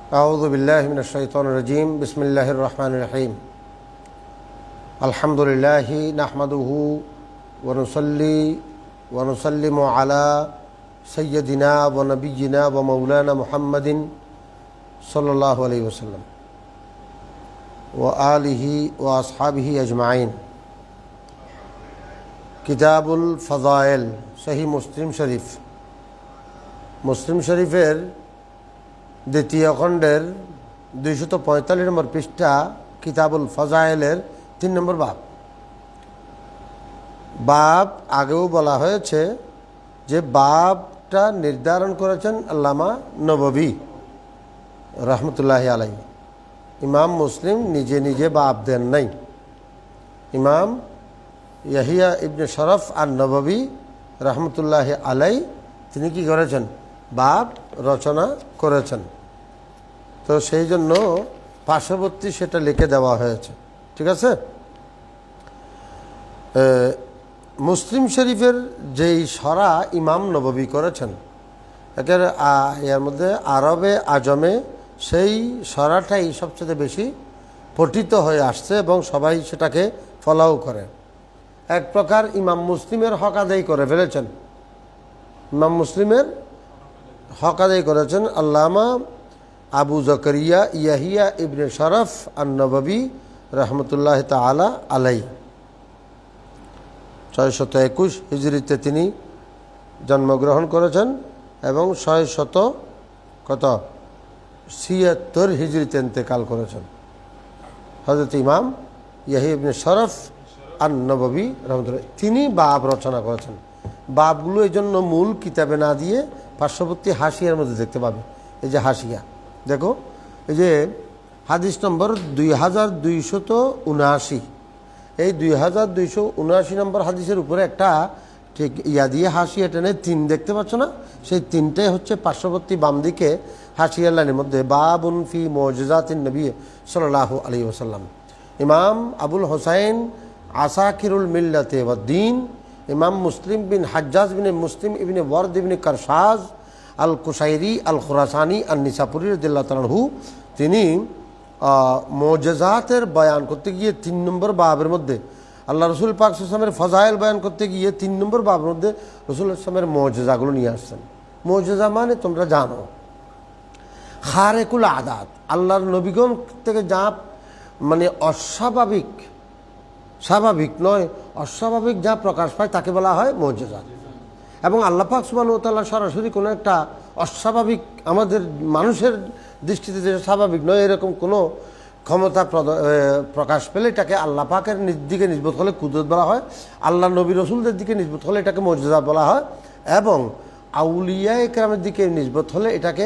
أعوذ بالله من الشيطان الرجيم بسم الله الرحمن الرحيم الحمد لله نحمده ونصلي ونسلم على سيدنا ونبينا ومولانا محمد صلى الله عليه وسلم وآله وأصحابه أجمعين কিতাবুল ফাযায়েল সহিহ মুসলিম শরীফের দ্বিতীয় খণ্ডের 245 নম্বর পৃষ্ঠা কিতাবুল ফাযায়েলের 3 নম্বর বাব আগেও বলা হয়েছে যে বাবটা নির্ধারণ করেছেন আল্লামা নববী রহমতুল্লাহি আলাইহি। ইমাম মুসলিম নিজে নিজে বাব দেন নাই, ইমাম ইয়াহিয়া ইবনে শরফ আর নববী রহমতুল্লাহি আলাইহি তিনি কি করেছেন, বাব রচনা করেছেন। তো সেই জন্য পার্শ্ববর্তী সেটা লিখে দেওয়া হয়েছে, ঠিক আছে। মুসলিম শরীফের যেই সরা ইমাম নববী করেছেন, এর মধ্যে আরবে আজমে সেই সরাটাই সবচেয়ে বেশি পঠিত হয়ে আসছে এবং সবাই সেটাকে ফলোও করে। এক প্রকার ইমাম মুসলিমের হক আদায় করে ফেলেছেন, ইমাম মুসলিমের হক আদায় করেছেন আল্লামা আবু জাকারিয়া ইয়াহিয়া ইবনে শরফ আন-নববী রহমতুল্লাহ তাআলা আলাইহি। 621 হিজরিতে তিনি জন্মগ্রহণ করেছেন এবং 676 হিজরিতে ইন্তেকাল করেছেন। হযরত ইমাম ইয়াহিয়া ইবনে শরফ আন-নববী রহমতুল্লাহ তিনি বাব রচনা করেছেন। বাবগুলো এই জন্য মূল কিতাবে না দিয়ে পার্শ্ববর্তী হাসিয়ার মধ্যে দেখতে পাবে। এই যে হাসিয়া দেখো, এই যে হাদিস নম্বর 2279, এই 2279 নম্বর হাদিসের উপরে একটা ঠিক ইয়া দিয়ে হাসিয়া টেনে 3 দেখতে পাচ্ছ না, সেই 3টাই হচ্ছে পার্শ্ববর্তী বাম দিকে হাসিয়ার লাইনের মধ্যে বাবুন ফি মুজিজাতিন নবী সাল্লাল্লাহু আলাইহি ওয়াসাল্লাম। ইমাম আবুল হোসাইন আসাকিরুল মিল্লাতে ওয়াদ্দিন ইমাম মুসলিম বিন হাজ্জাজ বিন মুসলিম ইবনে ওয়ারদ ইবনে কারশাজ আল কুশাইরি আল খুরাসানি আন নিসাপুরি রাদিয়াল্লাহু তাআলা আনহু তিনি মুজিজাতের বয়ান করতে গিয়ে 3 নম্বর বাবের মধ্যে আল্লাহ রসুল পাক সাল্লাল্লাহু আলাইহি ওয়াসাল্লামের ফজাইল বয়ান করতে গিয়ে 3 নম্বর বাবের মধ্যে রসুল সাল্লাল্লাহু আলাইহি ওয়াসাল্লামের মুজিজাগুলো নিয়ে আসছেন। মুজিজা মানে তোমরা জানো খারেকুল আদাত, আল্লাহর নবীগণ থেকে যা মানে অস্বাভাবিক, স্বাভাবিক নয় অস্বাভাবিক যা প্রকাশ পায় তাকে বলা হয় মুজিজা। এবং আল্লাহ পাক সুবহানাহু ওয়া তাআলা সরাসরি কোনো একটা অস্বাভাবিক আমাদের মানুষের দৃষ্টিতে যে স্বাভাবিক নয় এরকম কোনো ক্ষমতা প্রকাশ পেলে এটাকে আল্লাহ পাকের দিকে নিসবত হলে কুদরত বলা হয়, আল্লাহ নবী রসুলদের দিকে নিসবত হলে এটাকে মুজিজা বলা হয়, এবং আউলিয়া ইকরামের দিকে নিসবত হলে এটাকে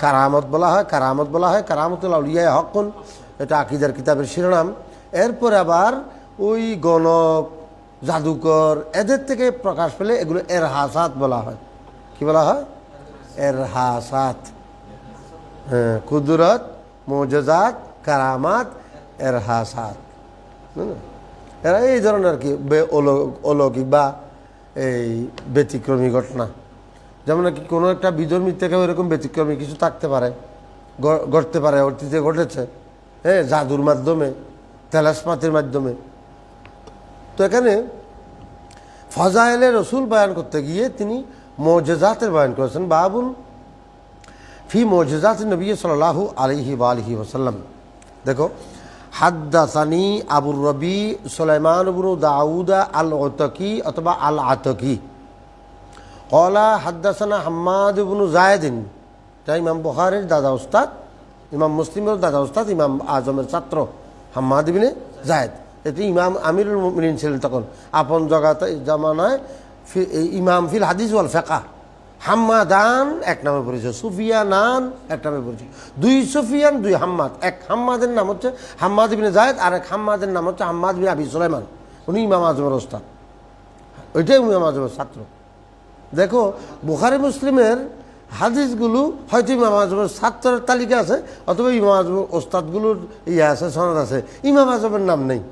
কারামত বলা হয়। কারামতুল আউলিয়া হকুন, এটা আকীদার কিতাবের শিরোনাম। এরপর আবার ওই গণক জাদুকর এদের থেকে প্রকাশ পেলে এগুলো এরহাসাত বলা হয়। কি বলা হয়? এরহাসাত। হ্যাঁ, কুদরত, মুজিজাত, কারামাত, এরহাসাত, এরা এই ধরনের আর কি অলৌকিক বা এই ব্যতিক্রমী ঘটনা। যেমন আর কি কোনো একটা বিধর্মী থেকে এরকম ব্যতিক্রমী কিছু থাকতে পারে, ঘটতে পারে, অতীতে ঘটেছে, হ্যাঁ, জাদুর মাধ্যমে, তেলাসমাতির মাধ্যমে। তো এখানে ফজাইলে রসুল বয়ান করতে গিয়ে তিনি মুজিজাতের বয়ান করেছেন। বাবুন ফি মুজিজাতিন নবী সাল্লাল্লাহু আলাইহি ওয়া আলিহি ওয়াসাল্লাম। দেখো, হাদ্দাসানি আবুর রবি সুলাইমান ইবনে দাউদ আল আতাকি অথবা আল আতাকি ক্বালা হাদ্দাসানা হাম্মাদ ইবনে যায়েদিন, এটা ইমাম বুখারীর দাদা উস্তাদ, ইমাম মুসলিমের দাদা উস্তাদ, ইমাম আজমের ছাত্র হাম্মাদ ইবনে যায়েদ। এটি ইমাম আমিরুল মুমিনিন ছিলেন তখন, আপন জামানায় ইমাম ফিল হাদিস ওয়াল ফিকহ। হাম্মাদান এক নামে পরিচয়, সুফিয়ানান এক নামে পরিচয়, 2 সুফিয়ান 2 হাম্মাদ। এক হাম্মাদের নাম হচ্ছে হাম্মাদ ইবনে যায়েদ, আর এক হাম্মাদের নাম হচ্ছে হাম্মাদ বিন আবি সুলাইমান, উনি ইমাম আজমের ওস্তাদ, ওইটাই ইমাম আজমের ছাত্র। দেখো, বুখারী মুসলিমের হাদিসগুলো হয়তো ইমাম আজমের ছাত্রের তালিকা আছে অথবা ইমাম আজমের ওস্তাদগুলোর ইয়ে আছে, সনদ আছে, ইমাম আজমের নাম নেই।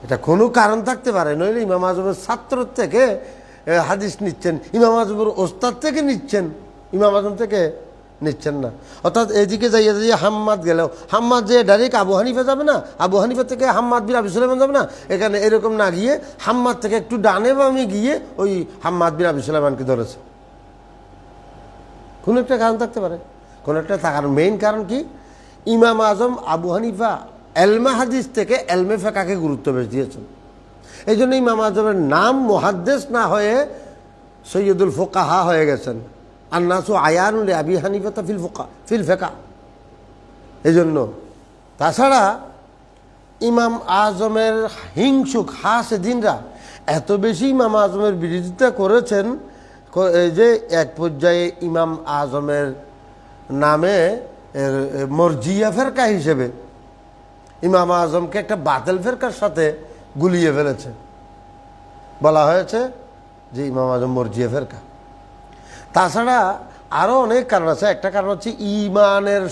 এটা কোনো কারণ থাকতে পারে, নইলে ইমাম আজমের ছাত্র থেকে হাদিস নিচ্ছেন, ইমাম আজমের ওস্তাদ থেকে নিচ্ছেন, ইমাম আজম থেকে নিচ্ছেন না। অর্থাৎ এদিকে যাইয়া যাইয়া হাম্মাদ গেলেও হাম্মাদ যে ডাইরেক্ট আবু হানিফা যাবে না, আবু হানিফা থেকে হাম্মাদ বিন আবি সুলাইমান যাবে না, এখানে এরকম না গিয়ে হাম্মাদ থেকে একটু ডানে বামে গিয়ে ওই হাম্মাদ বিন আবি সুলাইমানকে ধরেছে। কোনো একটা কারণ থাকতে পারে, কোনো একটা থাকার মেইন কারণ কি, ইমাম আজম আবু হানিফা এলমে হাদিস থেকে এলমে ফিকহকে গুরুত্ব বেশি দিয়েছেন। এই জন্য ইমাম আজমের নাম মুহাদ্দিস না হয়ে সৈয়দুল ফুকাহা হয়ে গেছেন। আন্নাসু আয়ানুল আবি হানিফা ফিল ফিকহ। এই জন্য তাছাড়া ইমাম আজমের হিংসুক হাসেদিনরা এত বেশি ইমাম আজমের বিরোধিতা করেছেন যে এক পর্যায়ে ইমাম আজমের নামে মরজিয়া ফেরকা হিসেবে ইমাম আজমকে একটা বাতিল ফেরকার সাথে গুলিয়ে ফেলেছে। বলা হয়েছে যে ইমাম আজম মরজিয়া ফেরকা। তাছাড়া আরও অনেক কারণ আছে। একটা কারণ হচ্ছে ইমানের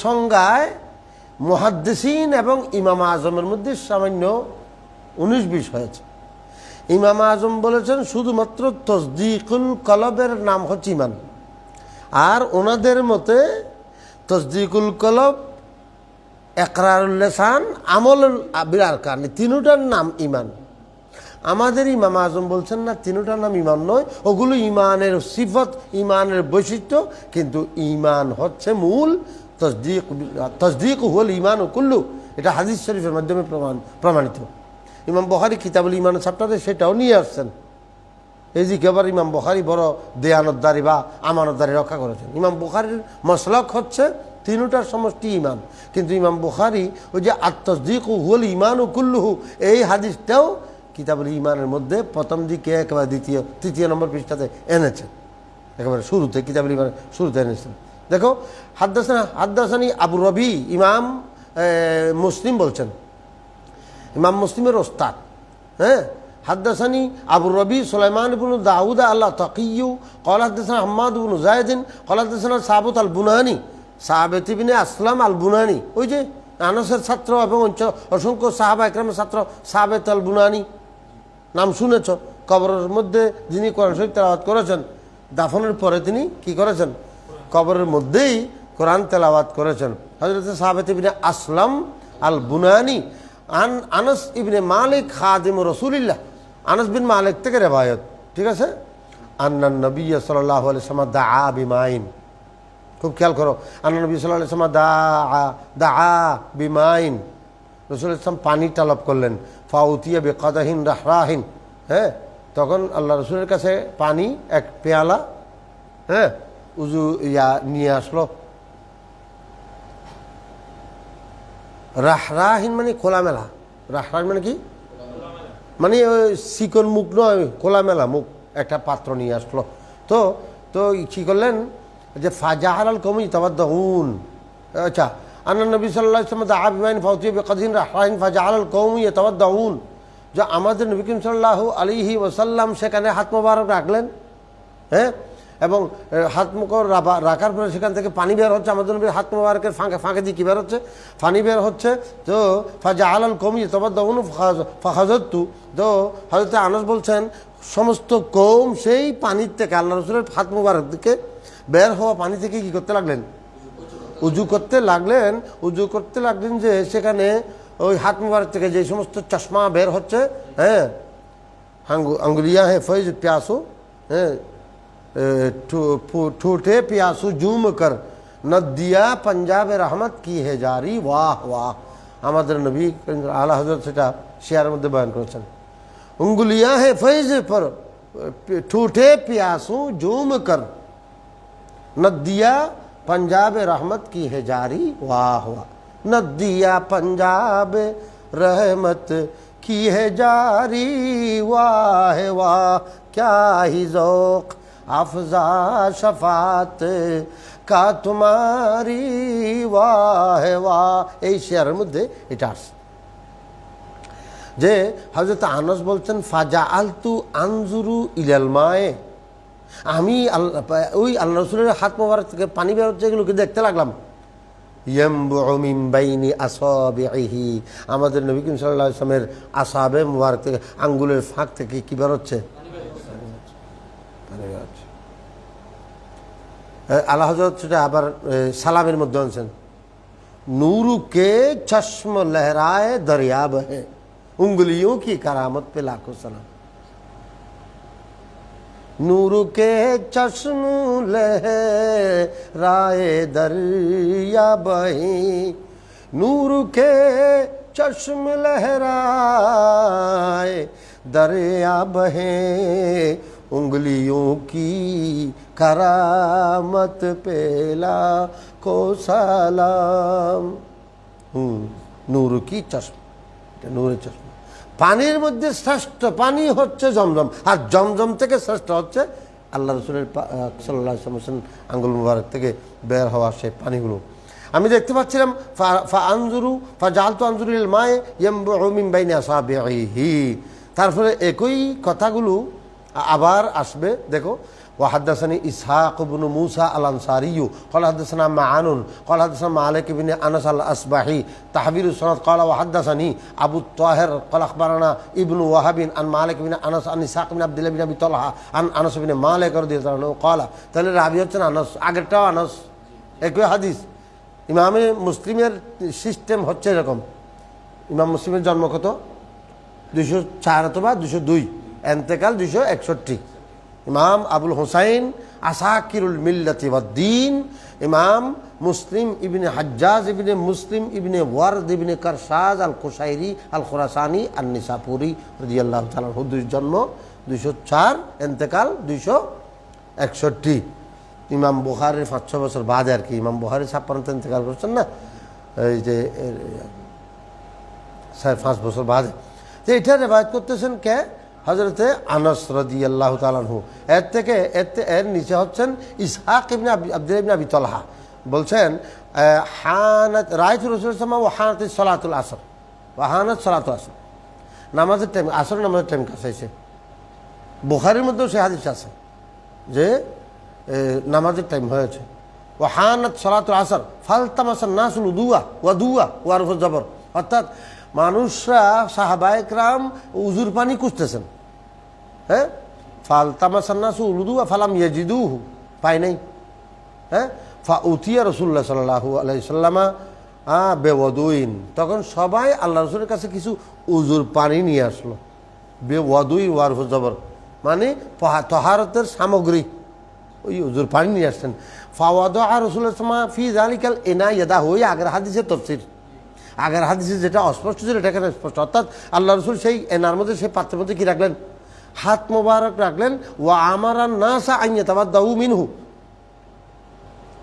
সংজ্ঞায় মুহাদ্দিসিন এবং ইমাম আজমের মধ্যে সামান্য 19-20 হয়েছে। ইমাম আজম বলেছেন শুধুমাত্র তসদিকুল কলবের নাম হচ্ছে ইমান, আর ওনাদের মতে তসদিকুল কলব, ইকরারুল লিসান, আমলুল বিল-আরকান, তিনটার নাম ইমান। আমাদের ইমাম আজম বলছেন না, তিনটার নাম ইমান নয়, ওগুলো ইমানের সিফত, ইমানের বৈশিষ্ট্য, কিন্তু ইমান হচ্ছে মূল। তসদিক হুয়াল ইমান কুল্লু, এটা হাদিস শরীফের মাধ্যমে প্রমাণিত। ইমাম বুখারী কিতাবুল ইমান চ্যাপ্টারে সেটাও নিয়ে আসছেন। এই যে কেবল ইমাম বুখারী বড় দেয়ানতদারি বা আমানতদারি রক্ষা করেছেন। ইমাম বুখারীর মসলক হচ্ছে তিনটার সমষ্টি ইমান, কিন্তু ইমাম বুখারী ওই যে আত-তাসদীক হুয়াল ইমান কুল্লুহু, এই হাদিসটাও কিতাবুল ইমানের মধ্যে প্রথম দিকে একেবারে তৃতীয় নম্বর পৃষ্ঠাতে এনেছেন, একেবারে শুরুতে কিতাবুল ইমানের শুরুতে এনেছেন। দেখো, হাদ্দাসানি আবু রবি, ইমাম মুসলিম বলছেন, ইমাম মুসলিমের ওস্তাদ। হ্যাঁ, হাদ্দাসানি আবু রবি সুলাইমান ইবনে দাউদ আল্লাহ তাকিয়্যু ক্বালা হাদ্দাসানা হাম্মাদ ইবনে যায়েদ ক্বালা হাদ্দাসানা সাবিত আল বুনানি, সাবিত ইবনে আসলাম আল বুনানি, ওই যে আনাসের ছাত্র এবং অসংখ্য সাহাবা একরামের ছাত্র সাবিত আল বুনানি, নাম শুনেছ। কবরের মধ্যে যিনি কোরআন শরীফ তেলাওয়াত করেছেন, দাফনের পরে তিনি কি করেছেন, কবরের মধ্যেই কোরআন তেলাওয়াত করেছেন। হযরত সাবিত ইবনে আসলাম আল বুনানি আনাস ইবনে মালিক খাদিম রাসূলিল্লাহ, আনাস বিন মালিক থেকে রেবায়ত, ঠিক আছে। আন্নান নবী সাল্লাল্লাহু আলাইহি ওয়াসাল্লাম দাআ বিমাইন, খুব খেয়াল করো, আন্নান নবী সাল্লাল্লাহু আলাইহি ওয়াসাল্লাম দাআ বিমাইন, রাসূল ইসলাম পানি তলব করলেন। ফাউতিয়া বিকাদাহিন রাহরাহিন, হ্যাঁ, তখন আল্লাহ রাসূলের কাছে পানি এক পেয়ালা, হ্যাঁ, উজু নিয়ে আসলো। রাহরাহিন মানে খোলামেলা, রাহরাহিন মানে কি, মানে ওই চিকন মুখ নয়, খোলামেলা মুখ, একটা পাত্র নিয়ে আসলো। তো তো কী করলেন যে ফাজাহাল কমি তাওয়াদ্দাউন, আচ্ছা, আন্না নবী সাল্লাল্লাহু আলাইহি ওয়াসাল্লাম দাআ বিমাইন ফাউতিয়া বিকাদিন রাহরাহিন ফাজাহাল কওমি ইয়াতাওয়াদ্দাউন, যে আমাদের নবী করিম সাল্লাল্লাহু আলাইহি ওয়াসাল্লাম সেখানে হাত মোবারক রাখলেন, হ্যাঁ, এবং হাত মুখ রাখার পরে সেখান থেকে পানি বের হচ্ছে। আমাদের নবীর হাত মোবারকের ফাঁকে দিয়ে কী বের হচ্ছে, পানি বের হচ্ছে। তো ফাজাহাল কওমি ইয়াতাওয়াদ্দাউন ফাখাযাতু, তো হযরত আনাস বলছেন সমস্ত কওম সেই পানির থেকে, আল্লাহ রাসূলের হাত মোবারক থেকে বের হওয়া পানি থেকে কী করতে লাগলেন, উজু করতে লাগলেন। যে সেখানে ওই হাত মুবারক থেকে যে সমস্ত চশমা বের হচ্ছে, হ্যাঁ, আঙ্গুলিয়া হে ফৈজ প্যাসো, হ্যাঁ, ঠুঠে প্যাসো জুম কর নদিয়া पंजाब रहमत की है जारी, वाह वाह। আমাদের নবী আলা হযরত সেটা শিয়ারের মধ্যে বয়ান করেছেন। উঙ্গুলিয়া হে ফৈজ পর ঠুঠে প্যাসো জুম কর নদিয়া पंजाब रहमत की है जारी, वाह वाह। नदिया पंजाब रहमत की है जारी, वाह वाह। क्या ही ज़ौक़ अफ़ज़ा शफ़ात का तुम्हारी, वाह वाह। এই শেয়ারের মধ্যে এটা আসছে যে হযরত আনাস বলছেন ফাজাআলতু আনজুরু ইলাল মায়ে, আমি ওই আল্লাহ রাসূলের হাত মোবারক থেকে পানি বের হচ্ছে, এগুলোকে দেখতে লাগলাম। ইয়ামবুউ মিন বাইনি আসাবিহি, আমাদের নবী করিম সাল্লাল্লাহু আলাইহি ওয়াসাল্লামের আসাবে মোবারক থেকে, আঙ্গুলের ফাঁক থেকে কি বের হচ্ছে, পানি বের হচ্ছে। আল্লাহ হযরত সেটা আবার সালামের মধ্যে আনছেন, नूर के चश्म लहराए दरिया बहे, उंगलियों की करामत पे लाखों सलाम। नूर के चश्म लहराए दरिया बहे, नूर के चश्म लहराए दरिया बहे, उंगलियों की करामत पे लाखो সালাম। নূর কি চশমা, এটা নূরের চশমা। পানির মধ্যে শ্রেষ্ঠ পানি হচ্ছে জমজম, আর জমজম থেকে শ্রেষ্ঠ হচ্ছে আল্লাহ রসুলের সাল্লাল্লাহু আলাইহি ওয়াসাল্লাম আঙ্গুল মুবারক থেকে বের হওয়া সেই পানিগুলো। আমি দেখতে পাচ্ছিলাম ফাজালতু আনজুরু ইলাল মায়ে ইয়ামবুউ মিন বাইনি আসাবিহি। তারপরে একই কথাগুলো আবার আসবে। দেখো, وحدثني إسحاق بن موسى الأنصاري قال حدثنا معان قال حدثنا مالك بن أنس الأصبحي تحويل السند قال وحدثني أبو الطاهر قال أخبرنا ابن وهب عن مالك بن أنس عن إسحاق بن عبد الله بن أبي طلحة عن أنس بن مالك رضي الله عنه قال তাহলে রাবি হচ্ছেন আনাস, আগেরটাও আনাস, একই হাদিস। ইমামে মুসলিমের সিস্টেম হচ্ছে এরকম। ইমাম মুসলিমের জন্ম কত? 204 অথবা 202, এন্তেকাল 261। ইমাম আবুল হোসাইন আসাকিরুল মিল্লাতি ওয়াদ্দিন, ইমাম মুসলিম ইবনে হাজ্জাজ ইবনে মুসলিম ইবনে ওয়ারদ ইবনে কারশাজ আল কুশাইরি আল খুরাসানি আন নিসাপুরি রাদিয়াল্লাহু তাআলা আনহু, জন্ম 204, এন্তেকাল 261। ইমাম বুখারীর 5-6 বছর বাদে আর কি। ইমাম বুখারী 56 ইন্তেকাল করছেন না, এই যে 5 বছর বাদে। তো এটা রেওয়ায়াত করতেছেন কে? হযরতে আনাস রাদিয়াল্লাহু তাআলা আনহু। এর নিচে হচ্ছেন ইসহাক ইবনে আব্দুল্লাহ ইবনে আবি তালহা বলছেন হানাত রাআইতু রাসূলুল্লাহ সাল্লাল্লাহু আলাইহি ওয়া সাল্লাম ওয়া হানাতিস সালাতুল আসর, ওয়া হানাত সালাতুল আসর, নামাজের টাইম, আসর নামাজের টাইম কাছে। বুখারীর মধ্যেও সেই হাদিস আছে যে নামাজের টাইম হয়েছে। ওয়া হানাত সালাতুল আসর ফালতামাসান নাসুল উদুয়া ওয়াদুয়া ওয়ারফুল জবর, অর্থাৎ মানুষরা সাহাবায়ে কেরাম উজুর পানি খুঁজতেছেন। হ্যাঁ, ফালতামাসান নাসু উলুদুয়া ফালাম ইয়াজিদুহু, পায় নাই। হ্যাঁ, ফাউতিয়া রাসূলুল্লাহ সাল্লাল্লাহু আলাইহি সাল্লামা বেওয়াদুইন, তখন সবাই আল্লাহ রসুলের কাছে কিছু উজুর পানি নিয়ে আসলো। বেওয়াদুই ওয়ারফুল জবর মানে তহারতের সামগ্রী, ওই উজুর পানি নিয়ে আসছেন। ফাওয়াদা রাসূলুল্লাহ সাল্লাল্লাহু আলাইহি ফি যালিকাল ইনা ইয়াদাহু, ওই আগের হাদিসের তাফসীর। আগের হাদিসে যেটা অস্পষ্ট ছিল এটা এখানে স্পষ্ট, অর্থাৎ আল্লাহ রসুল সেই এনার মধ্যে, সেই পাত্রের মধ্যে কি রাখলেন? হাত মোবারক রাখলেন। ওয়া আমারান নাসা আন ইয়াতাওয়াদ্দাউ মিনহু,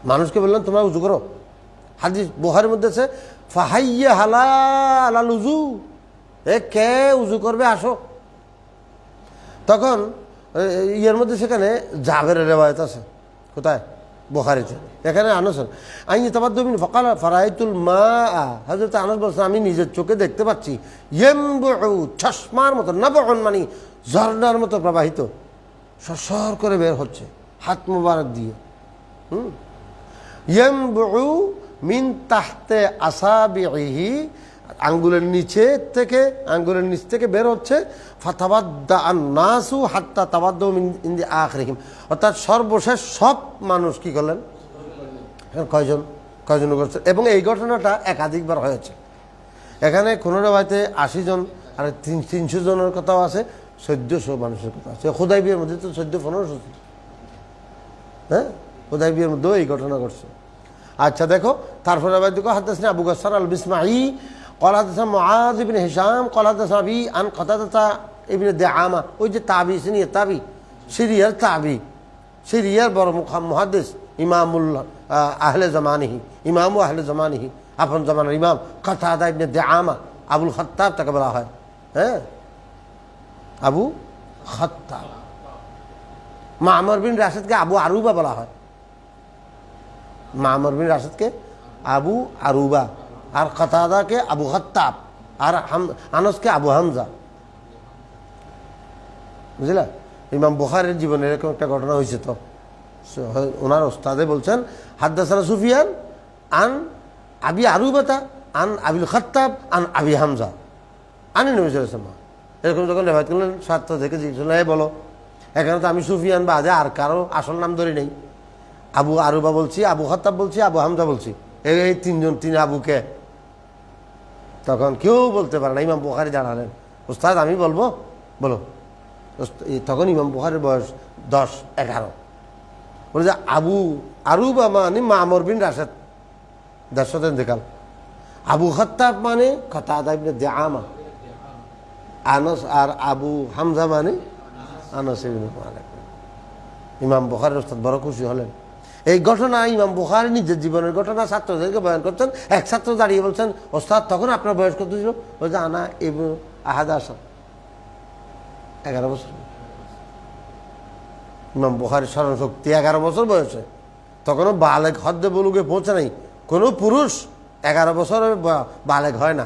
মানুষকে বললেন তোমরা উযু করো। হাদিস বুখারীর মধ্যে আছে ফাহাইয়া হালাল উযু, কে উযু করবে আসো। তখন ইয়ের মধ্যে সেখানে জাবেরের রিওয়ায়াত আছে। কোথায়? বুখারীতে। এখানে আনাস আইনি তাবাদ্দুমিন ফাকাল ফারাইতুল মা, হযরত আনাস বলছেন আমি নিজের চোখে দেখতে পাচ্ছি ইয়ামবু, চশমার মতো, নাবউন মানে ঝর্ণার মতো প্রবাহিত, সরসর করে বের হচ্ছে হাত মুবারক দিয়ে। ইয়ামবু মিন তাহতে আসাবিহি, আঙ্গুলের নিচ থেকে বের হচ্ছে। ফাতাবাদ্দা আন-নাসু হাত্তা তাবাদ্দু মিন ইনদি আখিরিহিম, অর্থাৎ সর্বশেষ সব মানুষ কি করলেন? কয়জন করছে? এবং এই ঘটনাটা একাধিকবার হয়েছে। এখানে কোনো রিওয়ায়াতে 80 জন, আর 300 জনের কথাও আছে, 1400 মানুষের কথা আছে। হুদাইবিয়ার মধ্যে তো 14-1500 ছিল। হ্যাঁ, হুদাইবিয়ার মধ্যেও এই ঘটনা ঘটছে। আচ্ছা দেখো, তারপরে দেখো হাদাসনা আবু গাসসার আল বিসমাঈ قال حدثنا معاذ بن هشام قال حدثنا أبي عن قتادة ابن دعامة, ওই যে তাবি, তাবি সিরিয়ার তাবি, সিরিয়ার বড় মুহাদ্দিস, ইমামুল আহলে জামানিহি, ইমাম আহলে জামানিহি, আপন জামানার ইমাম কাতাদা ইবনে দিআমা, আবুল খাত্তাব তাকে বলা হয়। হ্যাঁ, আবু খাত্তাব। মামর বিন রাশিদকে আবু আরুবা বলা হয়। মামর বিন রাশিদকে আবু আরুবা, আর কাতাদাকে আবু খাত্তাব, আর আনাসকে আবু হামজা। বুঝলা? ইমাম বুখারীর জীবনে এরকম একটা ঘটনা হয়েছে। তো ওনার ওস্তাদে বলছেন হাদ্দাসানা সুফিয়ান আন আবি আরুবাতা আন আবিল খাত্তাব আন আবি হামজা আনি নবী সাল্লাল্লাহু আলাইহি ওয়াসাল্লাম। এরকম যখন রেওয়ায়াত করলেন, ছাত্র থেকে জিজ্ঞেস বলো, এখানে তো আমি সুফিয়ান বাদে আর কারো আসল নাম ধরি নেই, আবু আরুবা বলছি, আবু খাত্তাব বলছি, আবু হামজা বলছি, এই তিনজন, তিন আবুকে। তখন কেউ বলতে পারে না। ইমাম বুখারী দাঁড়ালেন, ওস্তাদ আমি বলবো, বলো। তখন ইমাম বুখারীর বয়স 10-11। বলে যে আবু আরুবা মানে মামর বিন রাশেদ, দর্শতেন দেখাল। আবু খাত্তাব মানে কাতাদা ইবনে দিআমা, আনাস, আর আবু হামজা মানে আনাস ইবনে মালিক। ইমাম বুখারীর ওস্তাদ বড় খুশি হলেন। এই ঘটনা ইমাম বুখারী নিজের জীবনের ঘটনা ছাত্রদেরকে বয়ান করছেন। এক ছাত্র দাঁড়িয়ে বলছেন, ওস্তাদ তখন আপনার বয়স কত ছিল? বলছে আনা ইবনু 11 বছর। ইমাম বুখারীর স্মরণ শক্তি 11 বছর বয়সে, তখনও বালেগ হদ্দে বলুগে পৌঁছে নাই। কোনো পুরুষ 11 বছরে বালেগ হয় না।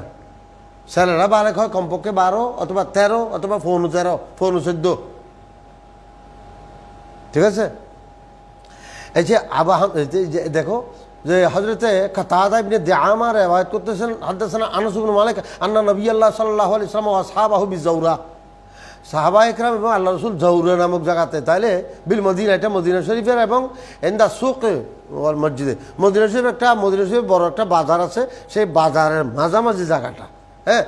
ছেলেরা বালেগ হয় কমপক্ষে 12 অথবা 13 অথবা 14 ঠিক আছে। এই যে দেখো যে হযরতে কাতাদা ইবনে দিআমা রিওয়ায়াত করতেছেন, হাদাসানা আনাস ইবনে মালিক আন্না নবী সাল্লাল্লাহু আলাইহি ওয়াসাল্লাম ওয়া আসহাবাহু বিজাওরা, সাহাবা ইকরাম এবং আল্লাহ রাসূল জাওরা নামক জায়গাতে, তাইলে বিল মদিনা, এটা মদিনা শরীফের, এবং ইনদা সুক ওয়াল মসজিদে, মদিনা শরীফ একটা, মদিনা শরীফ বড় একটা বাজার আছে, সেই বাজারের মাঝামাঝি জায়গাটা। হ্যাঁ,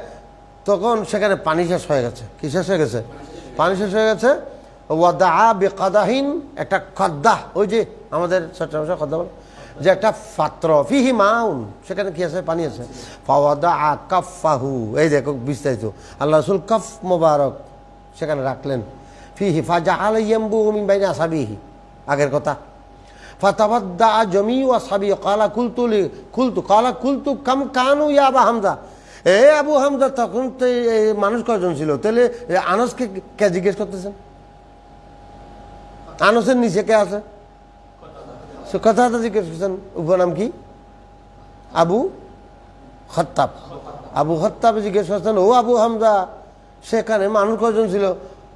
তখন সেখানে পানি শেষ হয়ে গেছে। কি শেষ হয়ে গেছে? পানি শেষ হয়ে গেছে। ওয়াদা বিকাদাহিন, একটা কদ্দাহ, ওই যে আমাদের চট্টগ্রাম ভাষায় কদ্দাহ বলে, যে একটা পাত্র, ফিহি মাউন, সেখানে কি আছে? পানি আছে। ফাওয়াদা কাফাহু, এই দেখো বিস্তারিত, আল্লাহ রাসূল কাফ মোবারক সেখানে রাখলেন। ফিহি ফাজাআলা ইয়ামবুহু মিন বাইনি আসহাবিহি, আগের কথা। ফাতাবাদ্দা জামিউ আসহাবি ক্বালা কুলতু কাম কানু ইয়া আবা হামজা, এ আবু হামজা তখন তো মানুষ কয়জন ছিল? তাহলে আনাসকে কে জিজ্ঞেস করতেছেন? আনাসের নিচে কে আছে? সে কথা জিজ্ঞেস করছেন। উপনাম কি? আবু খাত্তাব। আবু খাত্তাব জিজ্ঞেস করছেন, ও আবু হামজা সেখানে মানুষ কয়জন ছিল?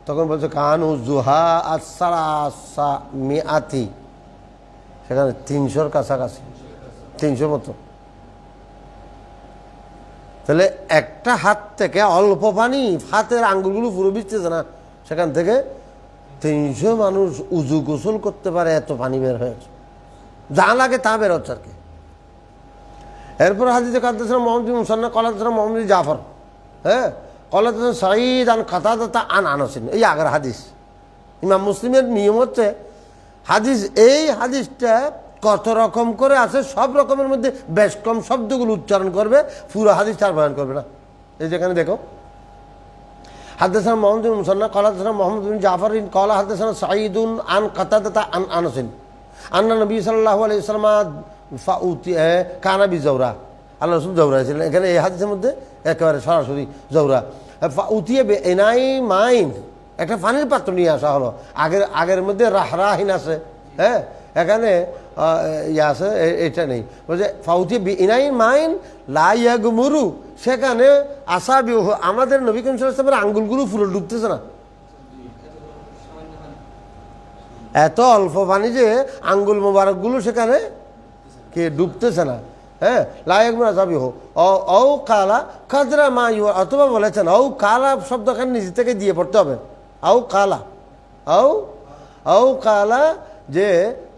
তখন বলছে কানু জুহা আসসালাসা মিআতি, সেখানে 300-র কাছাকাছি, 300 মতো। তাহলে একটা হাত থেকে অল্প পানি, হাতের আঙ্গুলগুলো পুরো ভিজতেছে না, সেখান থেকে 300 মানুষ উজু গোসল করতে পারে, এত পানি বের হয়েছে, যা লাগে তা বের হচ্ছে আর কি। এরপর হাদিসে কাদ্দাসানা মুহাম্মদ বিন মুসান্না ক্বালা হাদাসানা মুহাম্মদ বিন জাফর, হ্যাঁ, ক্বালা হাদাসানা সাঈদ আন কাতাদা আন আনাস, এই আগের হাদিস। ইমাম মুসলিমের নিয়ম হচ্ছে হাদিস, এই হাদিসটা কত রকম করে আছে, সব রকমের মধ্যে বেশ কম শব্দগুলো উচ্চারণ করবে, পুরো হাদিস তার বয়ান করবে না। এই যেখানে দেখো, হাদাসানা মুহাম্মদ বিন মুসান্না ক্বালা হাদাসানা মুহাম্মদ বিন জাফর ক্বালা হাদাসানা সাঈদুন আন কাতাদা আন আনাস আন্না নবী সাল্লাল্লাহু আলাইহি ওয়াসাল্লাম কানা বিজাওরা, আল্লাহ রাসূল জাওরা ছিলেন। এখানে এই হাদিসের মধ্যে একেবারে সরাসরি জাওরা। উতিয়ে এনাই মাইন, একটা পানির পাত্র নিয়ে আসা হলো। আগের মধ্যে রাহিন আছে, হ্যাঁ, এখানে ইয়ে আছে, এটা নেই। বলছে ফাউতিয়ে ইনাই মাইন লা ইয়াগমুরু, সেখানে আসাবি, আমাদের নবী করিম সাল্লাল্লাহু আলাইহি ওয়াসাল্লামের আঙ্গুলগুলো পুরো ডুবতেছে না, এত অল্প পানি যে আঙ্গুল মোবারকগুলো সেখানে কে ডুবতেছে না। হ্যাঁ, লায়াকমুর আসাবি হো ও কালা কাদরা মা ইউ, অথবা বলেছেন ও কালা শব্দখানে নিজে থেকে দিয়ে পড়তে হবে। ও কালা, ও কালা, যে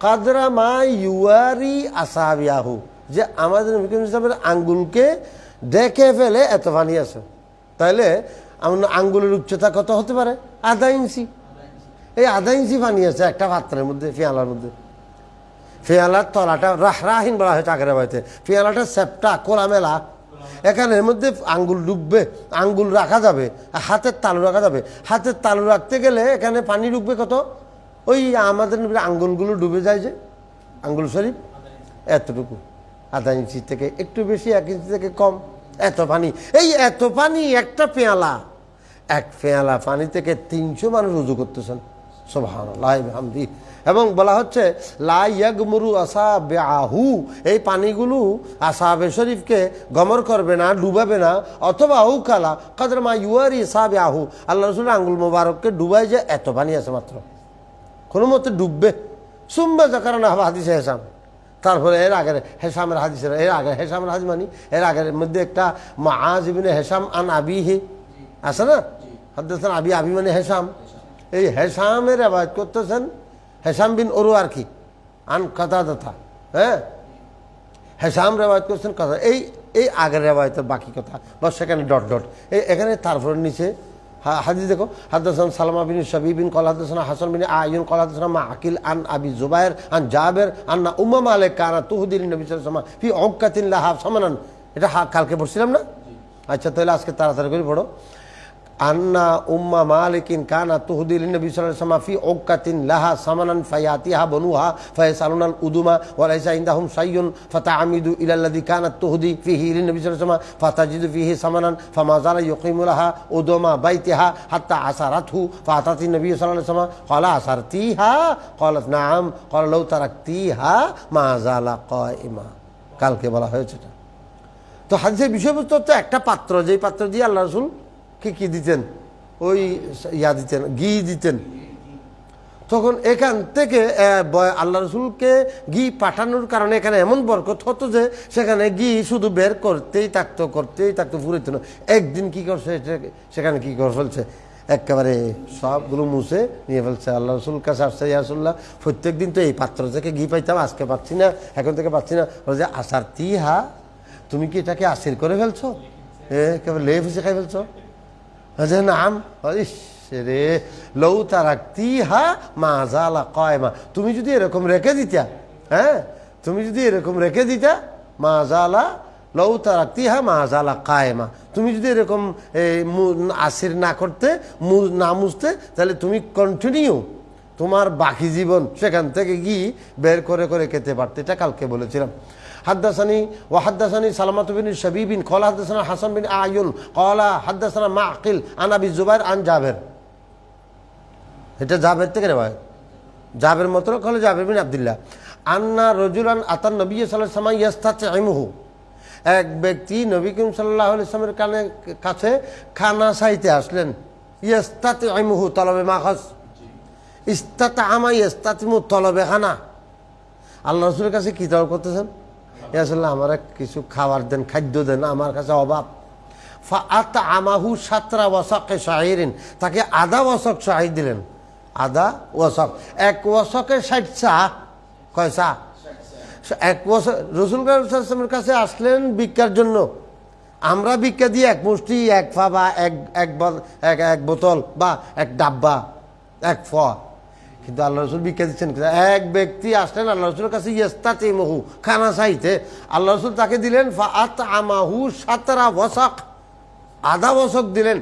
কাদরা মা ইউয়ারি আসাবিয়াহু, যে আমাদের নবী করিম সাল্লাল্লাহু আলাইহি ওয়াসাল্লামের আঙ্গুলকে দেখে ফেলে এত পানি আছে। তাহলে আঙ্গুলের উচ্চতা কত হতে পারে? আধা ইঞ্চি। এই আধা ইঞ্চি পানি আছে একটা পাত্রের মধ্যে, পেয়ালার মধ্যে। পেয়ালার তলাটা রাহিন বলা হয়েছে আগের বাড়িতে, পেয়ালাটা সেপটা খোলামেলা, এখানের মধ্যে আঙ্গুল ডুববে, আঙ্গুল রাখা যাবে, হাতের তালু রাখা যাবে। হাতের তালু রাখতে গেলে এখানে পানি ডুববে কত? ওই আমাদের আঙ্গুলগুলো ডুবে যায় যে আঙ্গুল শরীফ, এতটুকু, আধা ইঞ্চি থেকে একটু বেশি, 1 ইঞ্চি থেকে কম, এত পানি। এই এত পানি, একটা পেয়ালা, এক পেয়ালা পানি থেকে 300 মানুষ উযু করতেছেন, সুবহানাল্লাহ বিহামদি। এবং বলা হচ্ছে লা ইয়াগমুরু আসাবিআহু, এই পানিগুলো আসহাবে শরীফকে গমর করবে না, ডুবাবে না। অথবা ঔকালা কাদরা মা ইউয়ারি আসাবিআহু, আল্লাহ রাসূলের আঙ্গুল মোবারককে ডুবায় যে এত পানি আছে মাত্র, কোনো মতে ডুববে। সুম্মা যাকারানা হাদিসে হেসাম, তারপরে এর আগের হেসামের হাদিসের, এর আগে হেসামের হাদিস মানে এর আগের মধ্যে একটা মুআয ইবনে হেসাম আন আবিহি আছে না, হাদাসানা আবি মানে হেসাম। এই হেসামের রিওয়ায়াত করতেছেন হেসাম বিন উরওয়া আর কি, আন কাতাদা, হ্যাঁ হেসাম রেওয়ায়ত করছেন কথা। এই আগের রেওয়ায়তের বাকি কথা বা সেখানে ডট ডট এখানে তারপর নিচে হাদিস দেখো, হাদাসান সালামা বিন শাবি বিন ক্বালা হাদাসানা হাসান বিন আয়ুন ক্বালা হাদাসানা মাকিল আন আবি জুবায়ের আন জাবের আন্না উম্মা মালিক কানা তুহদির নবী সাল্লাল্লাহু আলাইহি ওয়াসাল্লাম ফি উকাতিন লাহা সামানান। এটা কালকে পড়ছিলাম না? আচ্ছা তাহলে আজকে তাড়াতাড়ি করে পড়ো। আন্না উম্মা মালিকিন কানা তুহদির নবী সাল্লাল্লাহু আলাইহি ওয়াসাল্লাম ফি উকাতিন লাহা সামানান ফায়াতিহা বনুহা ফায়াসালুনাল উদুমা ওয়া লাইসা ইনদাহুম শাইয়ুন ফাতাআমিদু ইলা আল্লাযী কানাত তুহদি ফিহি লিন-নবী সাল্লাল্লাহু আলাইহি ওয়াসাল্লাম ফাতাজিদু ফিহি সামানান ফামা যালা ইউকিমু লাহা উদুমা বাইতিহা হাত্তা আসারাতহু ফাতাতিন নবী সাল্লাল্লাহু আলাইহি ওয়াসাল্লাম ক্বালা আসারতিহা ক্বালাত নাআম ক্বালা লাউ তারাকতিহা মা যালা কায়িমা। কালকে বলা হয়েছে এটা। তো হাদিসের বিষয়বস্তু হচ্ছে একটা পাত্র, যেই পাত্র দিয়ে আল্লাহ রাসূল কি দিতেন, ওই দিতেন, ঘি দিতেন। তখন এখান থেকে আল্লাহ রসুলকে ঘি পাঠানোর কারণে এখানে এমন বরকত হতো যে সেখানে ঘি শুধু বের করতেই থাকতো ফুরিত না। একদিন কি করছে সেখানে কি করে ফেলছে, একেবারে সবগুলো মুছে নিয়ে ফেলছে। আল্লাহ রসুল কাছে আসছে, ইয়া রাসূলুল্লাহ প্রত্যেক দিন তো এই পাত্র থেকে ঘি পাইতাম, আজকে পাচ্ছি না, এখন থেকে পাচ্ছি না। বলে আসার তিহা, তুমি কি এটাকে আসির করে ফেলছো, একেবারে লেপ এসে খাই ফেলছো? নাম রে লৌ তারাকতিহা মা যালা কায়মা, তুমি যদি এরকম রেখে দিতা, তুমি যদি এরকম রেখে দিতা, মা যালা লৌ তারাকতিহা মা যালা কায়মা, তুমি যদি এরকম আসির না করতে, না মুছতে, তাহলে তুমি কন্টিনিউ তোমার বাকি জীবন সেখান থেকে গিয়ে বের করে খেতে পারতে। এটা কালকে বলেছিলাম। হাদাসানি ওয়াহাদাসানি সালামাতু বিন শাবি বিন ক্বালা হাদাসানা হাসান বিন আয়ুন ক্বালা হাদাসানা মাকিল আন আবি জুবায়ের আন জাবের। এটা জাবের থেকে রেওয়ায়াত, জাবের মতন কলে জাবের বিন আব্দুল্লাহ আন্না রাজুলান আতান নবী সাল্লাল্লাহু আলাইহি ওয়াসাল্লাম ইয়াস্তাতিমুহু, এক ব্যক্তি নবী করিম সাল্লাল্লাহু আলাইহি ওয়াসাল্লামের কাছে খানা চাইতে আসলেন। ইয়াস্তাতিমুহু তলবে মাখাস, ইস্তাতাআমা ইস্তাতিমু তলবে খানা। আল্লাহ রাসূলের কাছে কি তলব করতেছেন? ইয়া রাসূলুল্লাহ আমার কিছু খাবার দেন, খাদ্য দেন, আমার কাছে অভাব। ফাআতআমাহু শাতরা ওয়াসাকে শাইরিন, তাকে আধা ওয়াসাক শাইর দিলেন। আধা ওয়াসাক, এক ওয়াসাকে 60 চা, কয় চা? এক ওয়াসাক। রাসূল সাল্লাল্লাহু আলাইহি ওয়াসাল্লামের কাছে আসলেন ভিক্ষার জন্য। আমরা ভিক্ষা দিই এক মুষ্টি, এক ফা বা এক বোতল বা এক ডাব্বা, এক ফ। কিন্তু আল্লাহ রসুল ভিক্ষা দিচ্ছেন। এক ব্যক্তি আসলেন আল্লাহ রসুলের কাছে ইয়াস্তাতিমুহু, খানা চাইতে। আল্লাহ রসুল তাকে দিলেন ফাআতআমাহু শাতরা ওয়াসাক, আধা ওয়াসাক দিলেন।